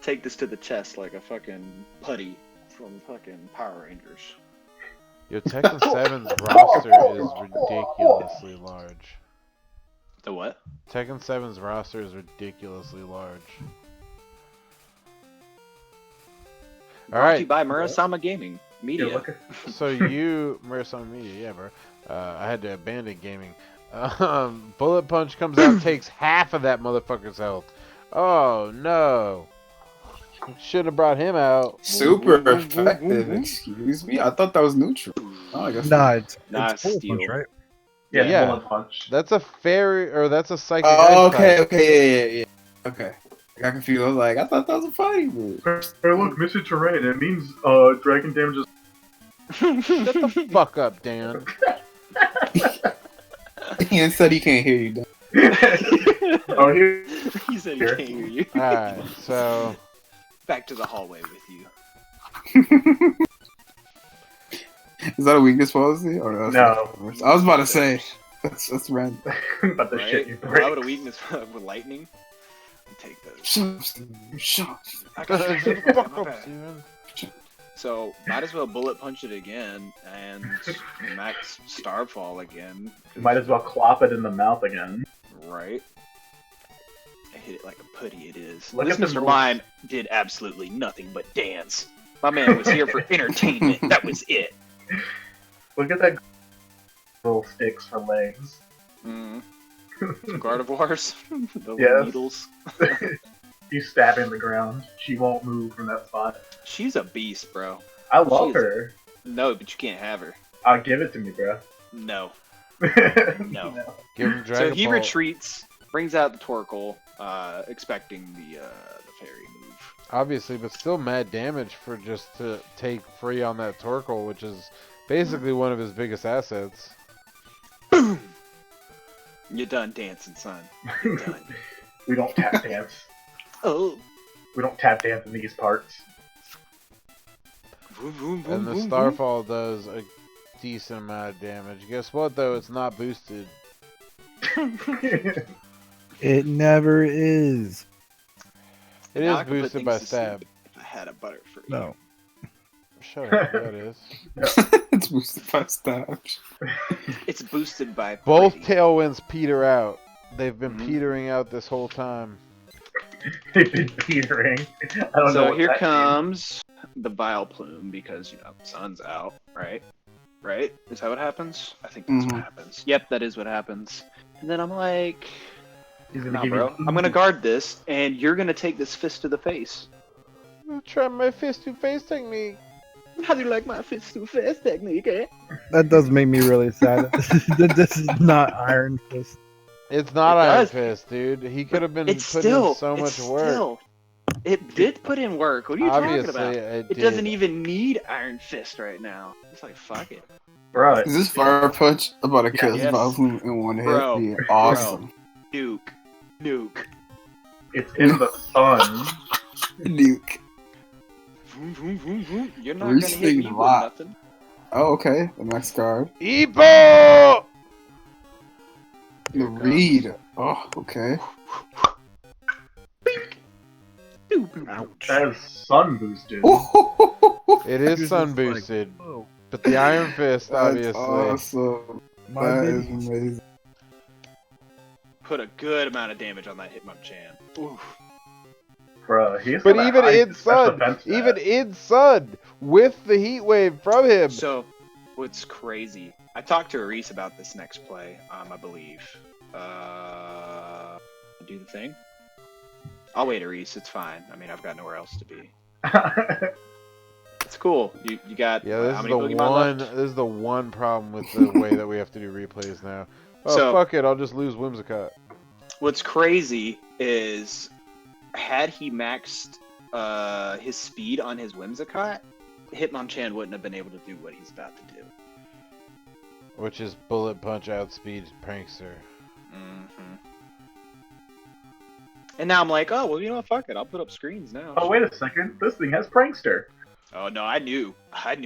Take this to the chest like a fucking putty from fucking Power Rangers. Yo, Tekken 7's roster is ridiculously large. The what? Tekken 7's roster is ridiculously large. Brought to you by Murasama Gaming Media. Yo, look at So you, Murasama Media, yeah, bro. I had to abandon gaming. Bullet Punch comes out, takes half of that motherfucker's health. Oh no! Should have brought him out. Super effective. Excuse me. I thought that was neutral. Oh, I guess Nah, it's Nah, it's bullet punch, steel. right? yeah, Yeah. bullet punch. That's a fairy, or that's a psychic. Oh, ice okay, type. okay, yeah. Okay. I got confused. I was like, I thought that was a fighting move. Hey, look, Mr. Terrain. It means dragon damage is. Shut the fuck up, Dan. He said he can't hear you. Dan. Oh, here. He said he can't hear you. Alright, so Back to the hallway with you. Is that a weakness policy? Or No. I was about to say. That's random. About the shit you Right? Why would break. a weakness with lightning? Take those. Shut up, Steven. Shut up. I got shut you. the fuck My up, bad. Steven. So might as well bullet punch it again and max Starfall again. Might as well clop it in the mouth again. Right. I hit it like a putty. It is. Look This at the Mr. moves. Mime did absolutely nothing but dance. My man was here for entertainment. That was it. Look at that little sticks for legs. Mm. Gardevoirs, the Yes. needles. She's stabbing the ground. She won't move from that spot. She's a beast, bro. I love She is- her. No, but you can't have her. Give it to me, bro. No. No. Give him Dragon So he Ball. retreats, brings out the Torkoal, expecting the fairy move. Obviously, but still mad damage for just to take free on that Torkoal, which is basically one of his biggest assets. Boom! You're done dancing, son. You're done. We don't tap dance. Oh. We don't tap dance in these parts. Boom, boom, boom, And the boom, boom. Starfall does a decent amount of damage. Guess what, though? It's not boosted. It never is. It Now is I can put boosted things by to stab. sleep if I had a butter for you. No. Shut up. Yeah, it is. It's boosted by stab. It's boosted by Both pretty. tailwinds peter out. They've been Mhm. petering out this whole time. They've been petering. I don't know So what here that comes the Vile Plume because, you know, sun's out, right? Right? Is that what happens? I think that's Mhm. what happens. Yep, that is what happens. And then I'm like, means. He's gonna nah, give bro, you. I'm gonna guard this, and you're gonna take this fist to the face. Try my fist-to-face technique. How do you like my fist to face technique, eh? That does make me really sad. This is not Iron Fist. It's not It Iron does. Fist, dude. He could have been It's putting still in so much it's work. Still, it did put in work. What are you Obviously, talking about? it It did. doesn't even need Iron Fist right now. It's like, fuck it. Bro, Is this Fire Punch about to kill Yes. this Valve in one hit? Bro. Be awesome. Nuke. Nuke. it's in the sun. Nuke. Vroom, vroom, vroom, vroom. You're not Reese gonna hit me thing with lot. nothing. Oh, okay. The next card. Epo! The Here it comes. Reed. Oh, okay. Boop, boop. Ouch. That is sun boosted. It is Yours sun is like- boosted, Oh, but the Iron Fist, That's obviously. awesome. my That baby. is amazing. Put a good amount of damage on that Hitmonchan. Oof. Bro, he's But gonna even hide in the special sun, defense even stat. in sun, with the heat wave from him. So, what's crazy? I talked to Reese about this next play. I believe. Do the thing. I'll wait, Reese. It's fine. I mean, I've got nowhere else to be. It's cool. You got Yeah, this how is many the Pokemon one. left? This is the one problem with the way that we have to do replays now. Oh So- fuck it! I'll just lose Whimsicott. What's crazy is, had he maxed his speed on his Whimsicott, Hitmonchan wouldn't have been able to do what he's about to do. Which is bullet punch outspeed prankster. Mm-hmm. And now I'm like, oh well, you know what? Fuck it. I'll put up screens now. Oh, wait a second. This thing has Prankster. Oh no, I knew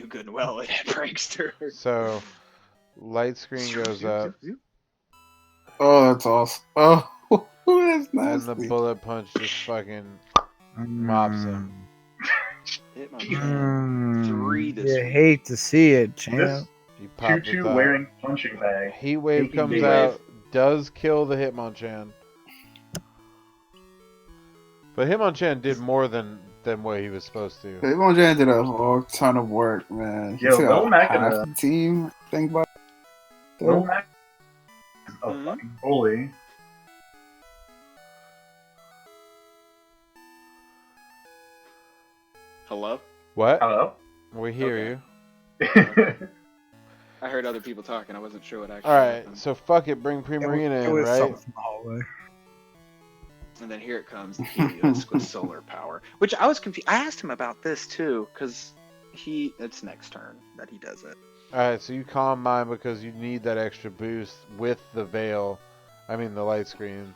good and well it had Prankster. So, light screen goes up, Oh, that's awesome. Oh, that's and the nasty. bullet punch just fucking mops him. Hitmonchan 3 this You week. hate to see it, This champ. You pop the choo-choo top. wearing punching bag. Heat wave Taking comes Heat out, does kill the Hitmonchan. But Hitmonchan did more than what he was supposed to. Hitmonchan did a whole ton of work, man. He Yo, took Lil out Mac half and, the team. Think about it. Lil Mac is a Mhm. fucking bully. Hello? What? Hello? We hear Okay. you. I heard other people talking. I wasn't sure what actually Alright, happened. so fuck it, bring Primarina in, right? something in the hallway. And then here it comes, the Helios with solar power. Which I was confused. I asked him about this too, because it's next turn that he does it. Alright, so you calm mine because you need that extra boost with the veil. I mean the light screen.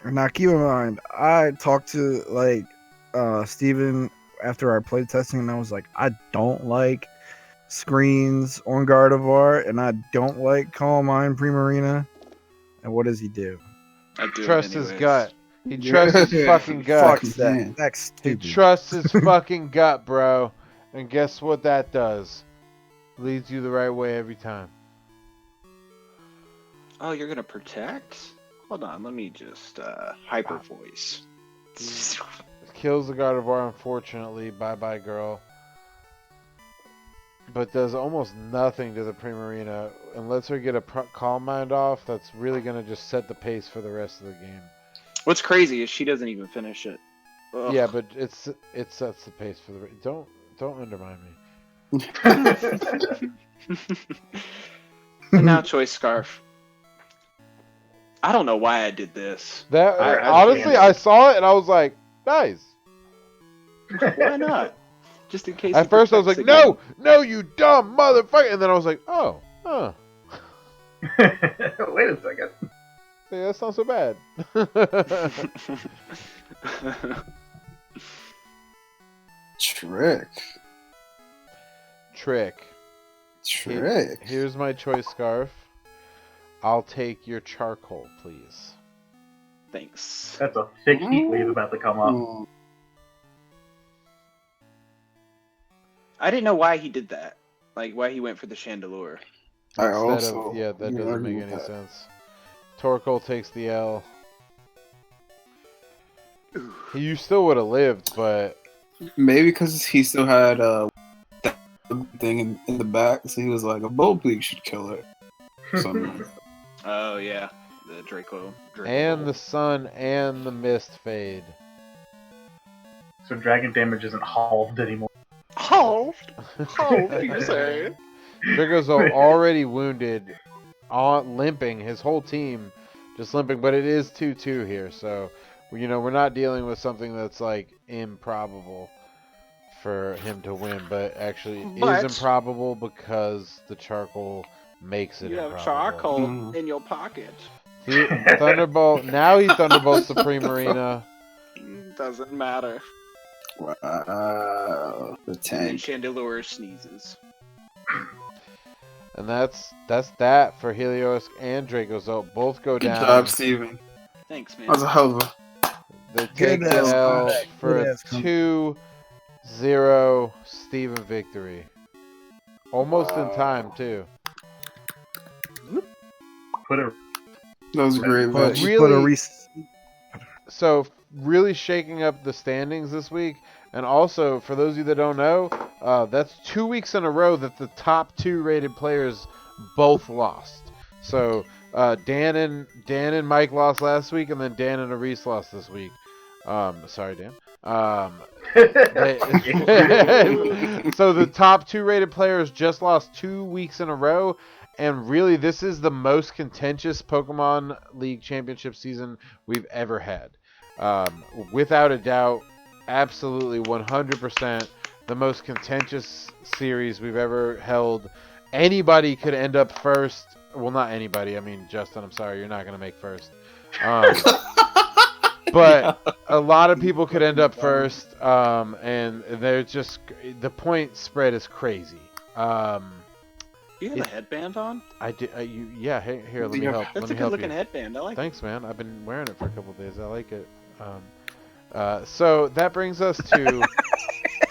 Now keep in mind, I talked to Steven after our play testing, and I was like, I don't like screens on Gardevoir, and I don't like Calm Mind Primarina. And what does he do? I do it Trust his anyways. gut. He trusts his fucking gut. Fuck that. man. That's He stupid. trusts his fucking gut, bro. And guess what that does? Leads you the right way every time. Oh, you're gonna protect? Hold on, let me just hyper voice. Kills the Gardevoir, unfortunately. Bye-bye, girl. But does almost nothing to the Primarina. And lets her get a Calm Mind off. That's really going to just set the pace for the rest of the game. What's crazy is she doesn't even finish it. Ugh. Yeah, but it sets the pace for the. Don't undermine me. And now choice scarf. I don't know why I did this. That I honestly, I saw it and I was like, nice. Why not? Just in case. At first, I was like, no, you dumb motherfucker, and then I was like, oh, huh. Wait a second. Yeah, that's not so bad. Trick. Here's my choice scarf. I'll take your charcoal, please. Thanks. That's a thick heat wave about to come up. I didn't know why he did that. Like, why he went for the chandelure. That doesn't make any sense. Torkoal takes the L. You still would have lived, but maybe because he still had that thing in the back, so he was like, a bolt bleak should kill her. Something like that. Oh yeah, the Draco and bolt. the sun and the mist fade. So dragon damage isn't halved anymore. Halved, you say? Draco's already wounded, limping. His whole team just limping, but it is 2-2 here, so we're not dealing with something that's like improbable for him to win, but actually is improbable because the charcoal makes it you improbable. have charcoal in your pocket. Thunderbolt. Now he Thunderbolts Supreme Arena. Doesn't matter. Wow, the And tank. Chandelure sneezes. And that's that for Helios and Dracozolt. Both go Good down. job, Steven. Thanks, man. That was a hell of a... They take the L for a 2-0 Steven victory. Almost in time, too. That was a great match. So, really shaking up the standings this week. And also, for those of you that don't know, that's 2 weeks in a row that the top 2 rated players both lost. So, Dan and Mike lost last week, and then Dan and Aris lost this week. Sorry, Dan. So the top 2 rated players just lost 2 weeks in a row, and really this is the most contentious Pokemon League Championship season we've ever had. Without a doubt, absolutely 100% the most contentious series we've ever held. Anybody could end up first. Well, not anybody. I mean, Justin, I'm sorry, you're not going to make first. But a lot of people could end up first, and they're just the point spread is crazy. You have a headband on? I did. Yeah. Here, let me help. That's a good looking headband. I like. Thanks, man. I've been wearing it for a couple of days. I like it. So that brings us to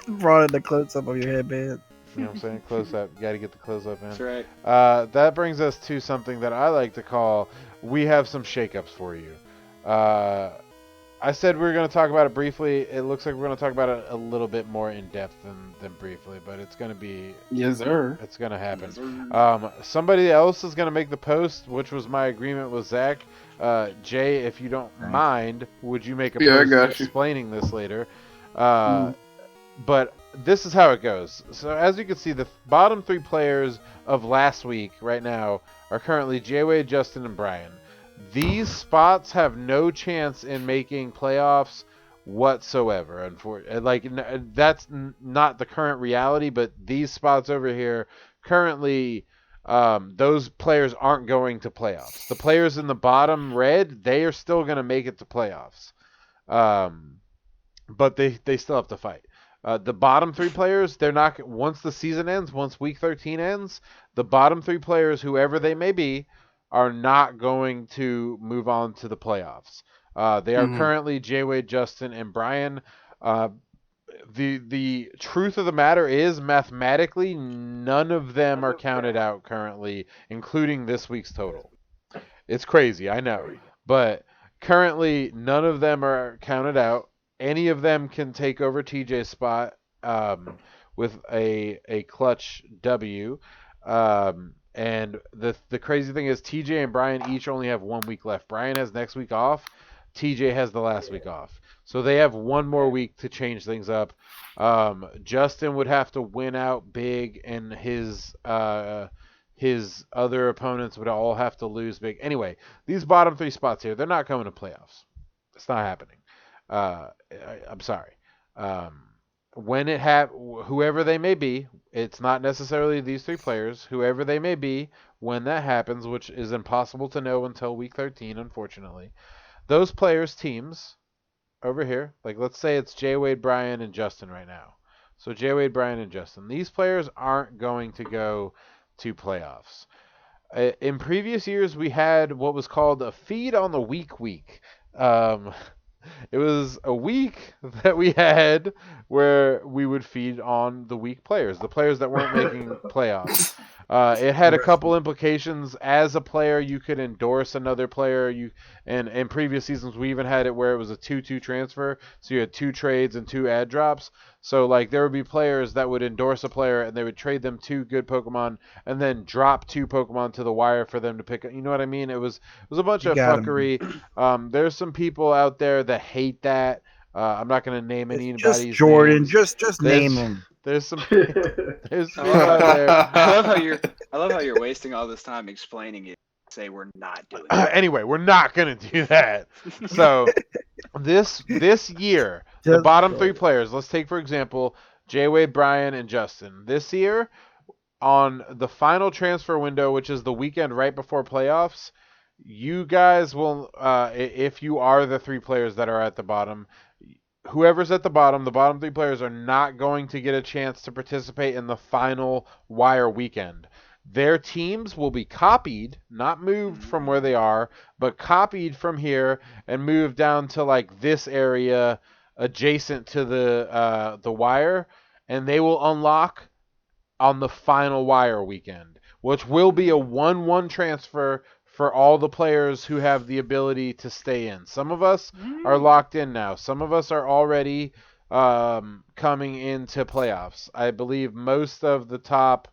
brought in the close up of your headband. You know what I'm saying? Close up. You got to get the close up, man. That's right. That brings us to something that I like to call, we have some shakeups for you. I said we were going to talk about it briefly. It looks like we're going to talk about it a little bit more in depth than briefly, but it's going to be... Yes, sir. It's going to happen. Yes, somebody else is going to make the post, which was my agreement with Zach. Jay, if you don't mind, would you make a post explaining this later? But this is how it goes. So as you can see, the bottom 3 players of last week right now are currently J-Wade, Justin, and Brian. These spots have no chance in making playoffs whatsoever. That's not the current reality, but these spots over here currently, those players aren't going to playoffs. The players in the bottom red, they are still going to make it to playoffs, but they still have to fight. The bottom 3 players, they're not. Once the season ends, once week 13 ends, the bottom 3 players, whoever they may be, are not going to move on to the playoffs. They are currently J-Wade, Justin, and Brian. The truth of the matter is, mathematically, none of them are counted out currently, including this week's total. It's crazy, I know. But currently, none of them are counted out. Any of them can take over TJ's spot with a clutch W. And the crazy thing is TJ and Brian each only have 1 week left. Brian has next week off. TJ has the last week off. So they have one more week to change things up. Justin would have to win out big, and his other opponents would all have to lose big. Anyway, these bottom 3 spots here, they're not coming to playoffs. It's not happening. I'm sorry. When whoever they may be, it's not necessarily these 3 players. Whoever they may be, when that happens, which is impossible to know until week 13, unfortunately, those players' teams over here, like let's say it's J. Wade, Brian, and Justin right now. So J. Wade, Brian, and Justin. These players aren't going to go to playoffs. In previous years, we had what was called a feed on the week. It was a week that we had where we would feed on the weak players, the players that weren't making playoffs. It had a couple implications. As a player, you could endorse another player. And in previous seasons, we even had it where it was a 2-2 transfer, so you had 2 trades and 2 ad drops. So like there would be players that would endorse a player and they would trade them 2 good Pokemon and then drop 2 Pokemon to the wire for them to pick up. You know what I mean? It was a bunch of fuckery. There's some people out there that hate that. I'm not going to name anybody's Just Jordan. names. Just name him. There's some people out there. I love how you're wasting all this time explaining it. Say we're not doing it. Anyway, we're not going to do that. So this year, the bottom 3 players, let's take for example J. Wade, Brian, and Justin. This year, on the final transfer window, which is the weekend right before playoffs, you guys will, if you are the 3 players that are at the bottom, whoever's at the bottom 3 players are not going to get a chance to participate in the final wire weekend. Their teams will be copied, not moved from where they are, but copied from here and moved down to like this area adjacent to the wire, and they will unlock on the final wire weekend, which will be a 1-1 transfer for all the players who have the ability to stay in. Some of us are locked in now. Some of us are already coming into playoffs. I believe most of the top,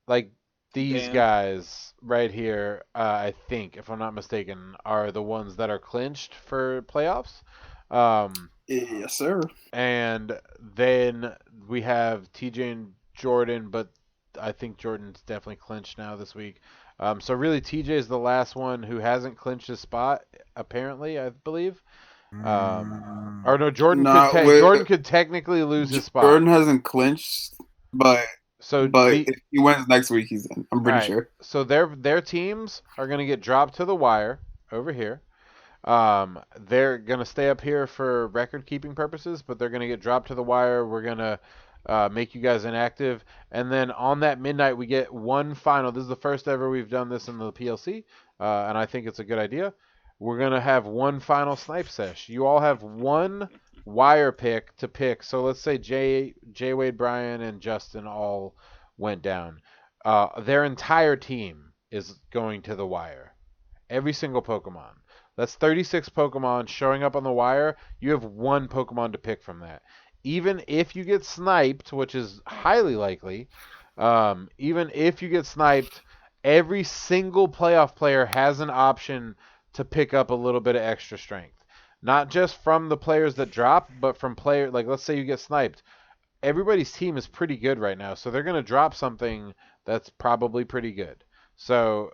like these guys right here, I think, if I'm not mistaken, are the ones that are clinched for playoffs. Yes, sir. And then we have TJ and Jordan, but I think Jordan's definitely clinched now this week. So really, TJ is the last one who hasn't clinched his spot, apparently, I believe. Or no, Jordan could technically lose his spot. Jordan hasn't clinched, but if he wins next week, he's in. I'm pretty sure. So their teams are going to get dropped to the wire over here. They're going to stay up here for record keeping purposes, but they're going to get dropped to the wire. We're going to make you guys inactive. And then on that midnight, we get one final. This is the first ever we've done this in the PLC, and I think it's a good idea. We're going to have one final snipe sesh. You all have one wire pick to pick. So let's say J. Wade, Brian, and Justin all went down. Their entire team is going to the wire. Every single Pokemon. That's 36 Pokemon showing up on the wire. You have one Pokemon to pick from that. Even if you get sniped, which is highly likely, even if you get sniped, every single playoff player has an option to pick up a little bit of extra strength. Not just from the players that drop, but from players, like let's say you get sniped. Everybody's team is pretty good right now, so they're going to drop something that's probably pretty good. So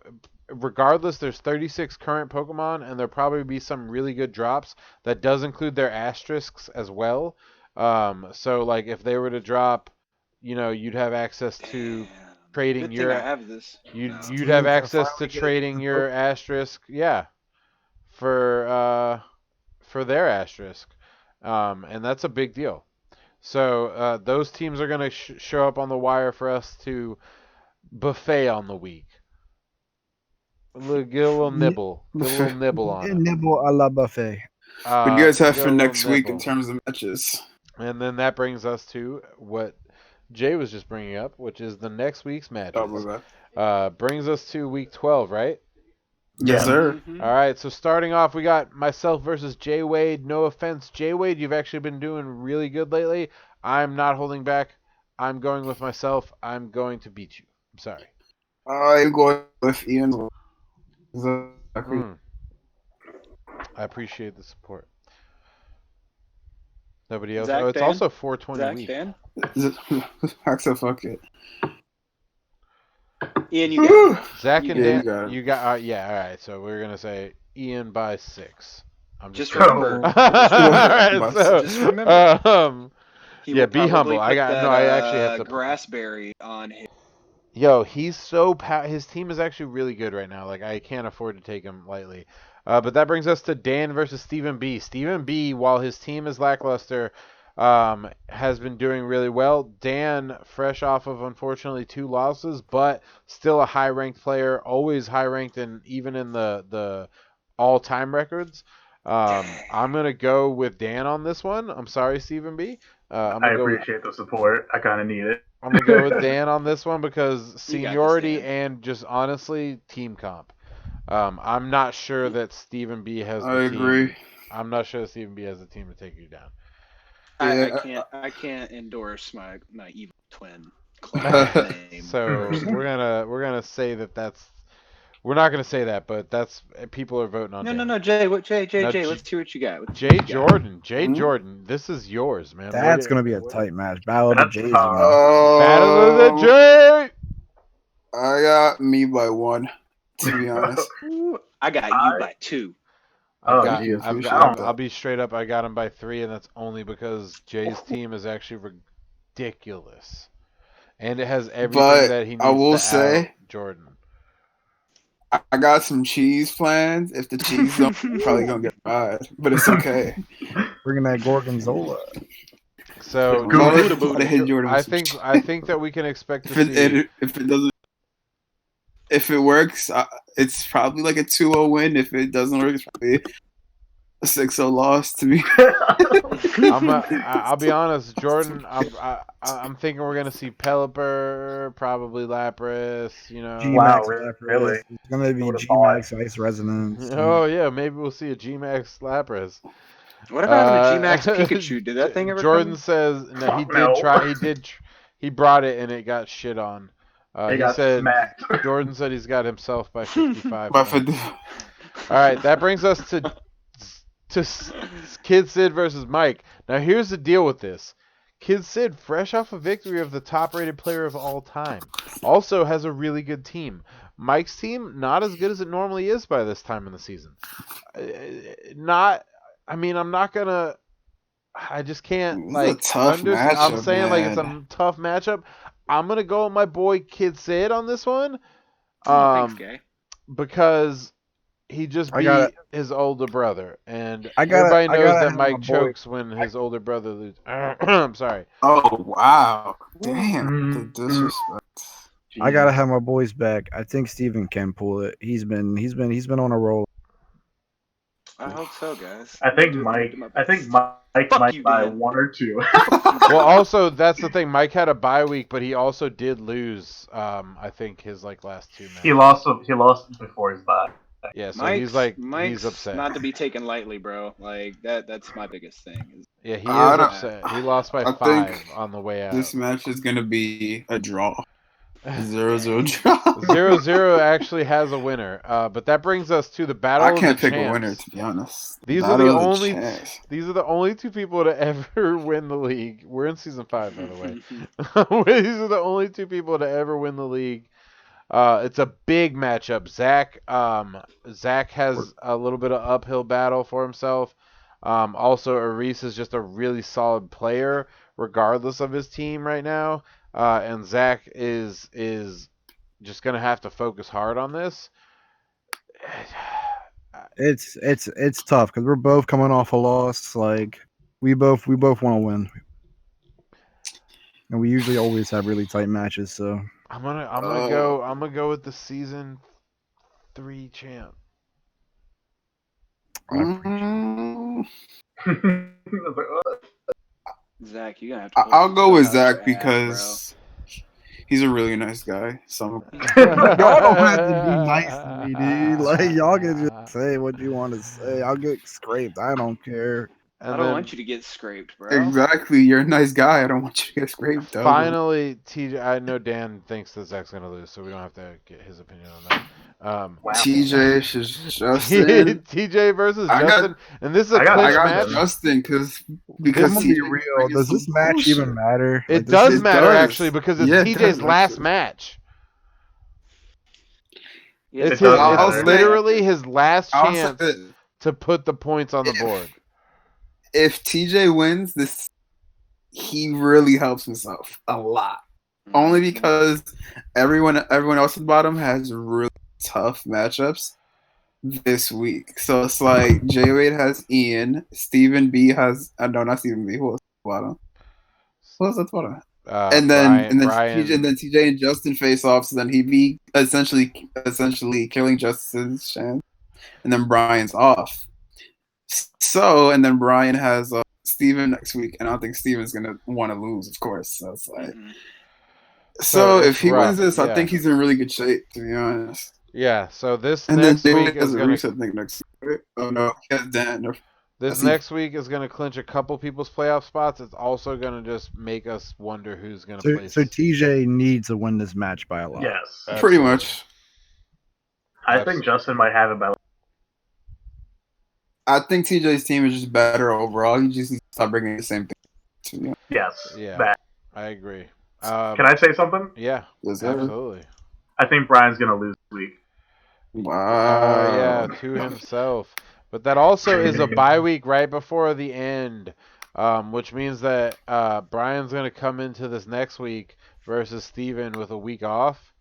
regardless, there's 36 current Pokemon, and there'll probably be some really good drops. That does include their asterisks as well. So like if they were to drop, you'd have access to trading your. I have this. You'd have access to trading your asterisk, yeah, for their asterisk, and that's a big deal. So those teams are going to show up on the wire for us to buffet on the week. Get a little nibble. Get a little nibble on it. Nibble a la buffet. What do you guys have get for a little next week in nibble. terms of matches? And then that brings us to what Jay was just bringing up, which is the next week's matches. Oh, my bad. Brings us to week 12, right? Yes, sir. Mm-hmm. All right, so starting off, we got myself versus Jay Wade. No offense, Jay Wade, you've actually been doing really good lately. I'm not holding back. I'm going with myself. I'm going to beat you. I'm sorry. I'm going with Ian. I appreciate the support. Nobody else. Zach, Oh, it's Dan? also 420 Zach, week. Dan? Axel, fuck it. Ian, you got it. Zach You and got Dan, it. you got it. you got. Yeah, all right. So we're gonna say Ian by 6. I'm Just kidding. remember. Oh. Just All remember. right, so Just remember. yeah, He will be probably humble. put that I actually have to. Grassberry on his. Yo, he's so his team is actually really good right now. Like I can't afford to take him lightly. But that brings us to Dan versus Stephen B. Stephen B, while his team is lackluster, has been doing really well. Dan, fresh off of unfortunately 2 losses, but still a high-ranked player, always high-ranked, and even in the all-time records. I'm gonna go with Dan on this one. I'm sorry, Stephen B. I'm I gonna go. appreciate the support. I kind of need it. I'm gonna go with Dan on this one because You got this, seniority Dan. and just honestly team comp. I'm not sure that Stephen B has the I agree. team. I'm not sure that Stephen B has the team to take you down. I can't endorse my evil twin club name. So we're gonna say that's. We're not gonna say that, but that's people are voting on. No, Jay. Jay, No, let's hear what you got. Jay Jordan, Hmm? Jordan, this is yours, man. That's gonna be a tight match. Battle of the That's Jays tough. again. Battle of the Jay. I got me by 1, to be honest. Ooh, I got you by 2. Oh, geez, I'll appreciate that. I'll be straight up. I got him by 3, and that's only because Jay's team is actually ridiculous, and it has everything But that he needs I will to say- out Jordan. I got some cheese plans. If the cheese don't, I'm probably gonna get fried, but it's okay. Bringing that gorgonzola. So Good. Well, Buddha, if I hit Jordan I with some think cheese. I think that we can expect if to see. it doesn't, if it works, it's probably like a 2-0 win. If it doesn't work, it's probably a 6-0 loss to me. I'll be honest, Jordan. I'm thinking we're gonna see Pelipper, probably Lapras. You know. Wow, G-Max really? Lapras. It's gonna be Would've G-Max Ice Resonance. Oh yeah, maybe we'll see a G-Max Lapras. Whatever happened to G-Max Pikachu? Did that thing ever Jordan come? says no. He did No. try. He brought it and it got shit on. They He got said smacked. Jordan said he's got himself by 55. But for points. All right, that brings us to Kid Sid versus Mike. Now here's the deal with this. Kid Sid, fresh off a victory of the top-rated player of all time, also has a really good team. Mike's team, not as good as it normally is by this time in the season. I'm not gonna. I just can't It's like. a tough I'm matchup, saying like it's a man. tough matchup. I'm gonna go with my boy Kid Sid on this one. Oh, thanks, Gay. Because he just I beat gotta- his older brother, and I gotta- everybody I knows gotta that have Mike my boy- chokes when his older brother loses. I'm sorry. Oh wow! Damn, the Mm, disrespect. I gotta have my boys back. I think Steven can pull it. He's been on a roll. I hope so, guys. I think Do Mike my might you, buy Dan. 1 or 2. Well, also that's the thing. Mike had a bye week, but he also did lose. I think his last 2 matches. He lost before his bye. Yeah, so Mike's he's upset. not to be taken lightly, bro. Like that's my biggest thing. Yeah, he is I don't- upset. He lost by I 5 think on the way out. This match is gonna be a draw. 0-0 draw. 0-0 actually has a winner. But that brings us to the battle I of can't the pick champs. a winner, to be honest. These are Battle the of only champs. these are the only 2 people to ever win the league. We're in season 5, by the way. These are the only 2 people to ever win the league. It's a big matchup. Zach has a little bit of uphill battle for himself. Also, Aris is just a really solid player, regardless of his team right now. And Zach is just gonna have to focus hard on this. It's tough because we're both coming off a loss. Like we both want to win, and we usually always have really tight matches. So I'm gonna go with the season 3 champ. Mm, Zach, you're gonna have to. I'll go with pull yourself Zach out your ass, because he's a really nice guy. So y'all don't have to be nice to me, dude. Like y'all can just say what you want to say. I'll get scraped. I don't care. And I don't then want you to get scraped, bro. Exactly. You're a nice guy. I don't want you to get scraped. Though. finally, TJ. I know Dan thinks that Zach's gonna lose, so we don't have to get his opinion on that. Wow. TJ, Justin. TJ versus I got- Justin, and this is a I got- clinch I got match. Justin This I'm gonna be TJ real. bringing Does some this match even bullshit. matter? It this does is- matter does. actually because it's Yeah, it TJ's does, last actually. match. Yeah, It's It does I'll matter. literally his last I'll say chance that to put the points on the board. if TJ wins this, he really helps himself a lot. Only because everyone else at the bottom has really tough matchups this week. So it's like J Wade has Ian, Stephen B has no, not Stephen B. Who was at the bottom? Who was at the bottom? And then Brian, TJ and Justin face off. So then he'd be essentially killing Justin's chance, and then Brian's off. So and then Brian has Steven next week, and I don't think Steven's gonna want to lose, of course. So it's like, so if he wins this, I think he's in really good shape, to be honest. Yeah. So this And next then week has is a gonna. reset thing next week. Oh no, yeah, Dan. This next week is going to clinch a couple people's playoff spots. It's also going to just make us wonder who's going to place. So TJ needs to win this match by a lot. Yes. Pretty much. I think Justin might have it by. I think TJ's team is just better overall. He just needs to stop bringing the same thing to you. Yes. Yeah. That. I agree. Can I say something? Yeah. Does that- Absolutely. I think Brian's gonna lose this week. Wow. Yeah, to himself. But that also is a bye week right before the end, which means that Brian's going to come into this next week versus Steven with a week off.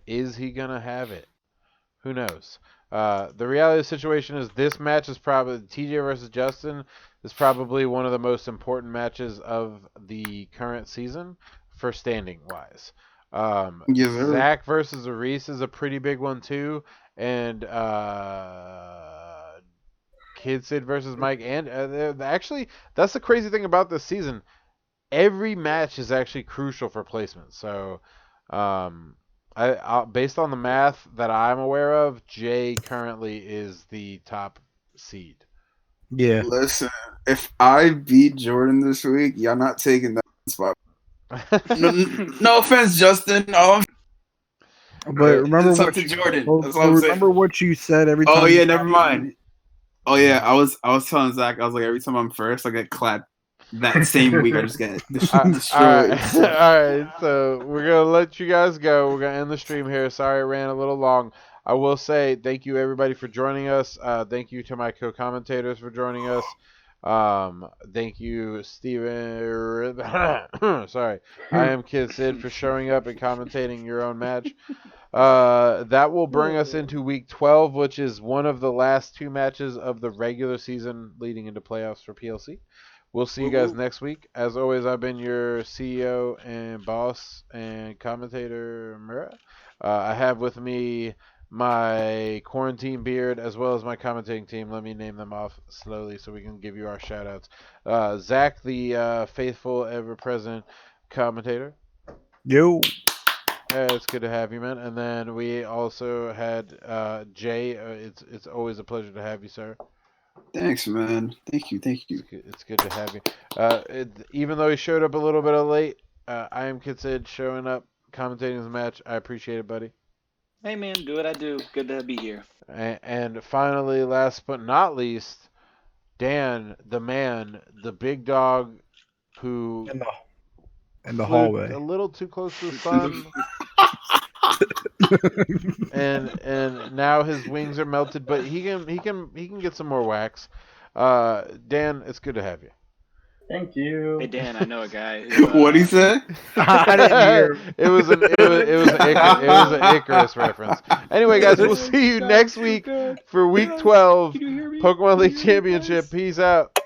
Is he going to have it? Who knows? The reality of the situation is this match is probably TJ versus Justin is probably one of the most important matches of the current season for standing wise. Yes, sir. Zach versus Reese is a pretty big one too, and Kid Sid versus Mike, and actually that's the crazy thing about this season. Every match is actually crucial for placement. So, I based on the math that I'm aware of, Jay currently is the top seed. Yeah. Listen, if I beat Jordan this week, y'all not taking that spot. No offense, Justin. But remember It's up what to Jordan. Well, That's what I'm saying. remember what you said every time. Oh you yeah, got never me? mind. Oh yeah, I was telling Zach, I was like, every time I'm first, I get clapped. That same week, I just get destroyed. All right, so we're gonna let you guys go. We're gonna end the stream here. Sorry, it ran a little long. I will say thank you everybody for joining us. Thank you to my co-commentators for joining us. Thank you, Steven. Sorry, I am Kid Sid for showing up and commentating your own match. That will bring us into week 12, which is one of the last two matches of the regular season leading into playoffs for PLC. We'll see you guys next week. As always, I've been your CEO and boss and commentator, Mura. I have with me my quarantine beard as well as my commentating team. Let me name them off slowly so we can give you our shout outs. Zach, the faithful, ever-present commentator. Yo. It's good to have you, man. And then we also had Jay. It's always a pleasure to have you, sir. Thanks, man. Thank you. It's good to have you. Even though he showed up a little bit late, I am Kid Sid showing up, commentating the match. I appreciate it, buddy. Hey man, do what I do. Good to be here. And finally, last but not least, Dan, the man, the big dog, who in the flew hallway. a little too close to the sun. and now his wings are melted, but he can get some more wax. Dan, it's good to have you. Thank you. Hey Dan, I know a guy. Who, What'd he say? I didn't hear. It was an Icarus reference. Anyway, guys, we'll see you next week for week 12 Pokemon League Championship. Peace out.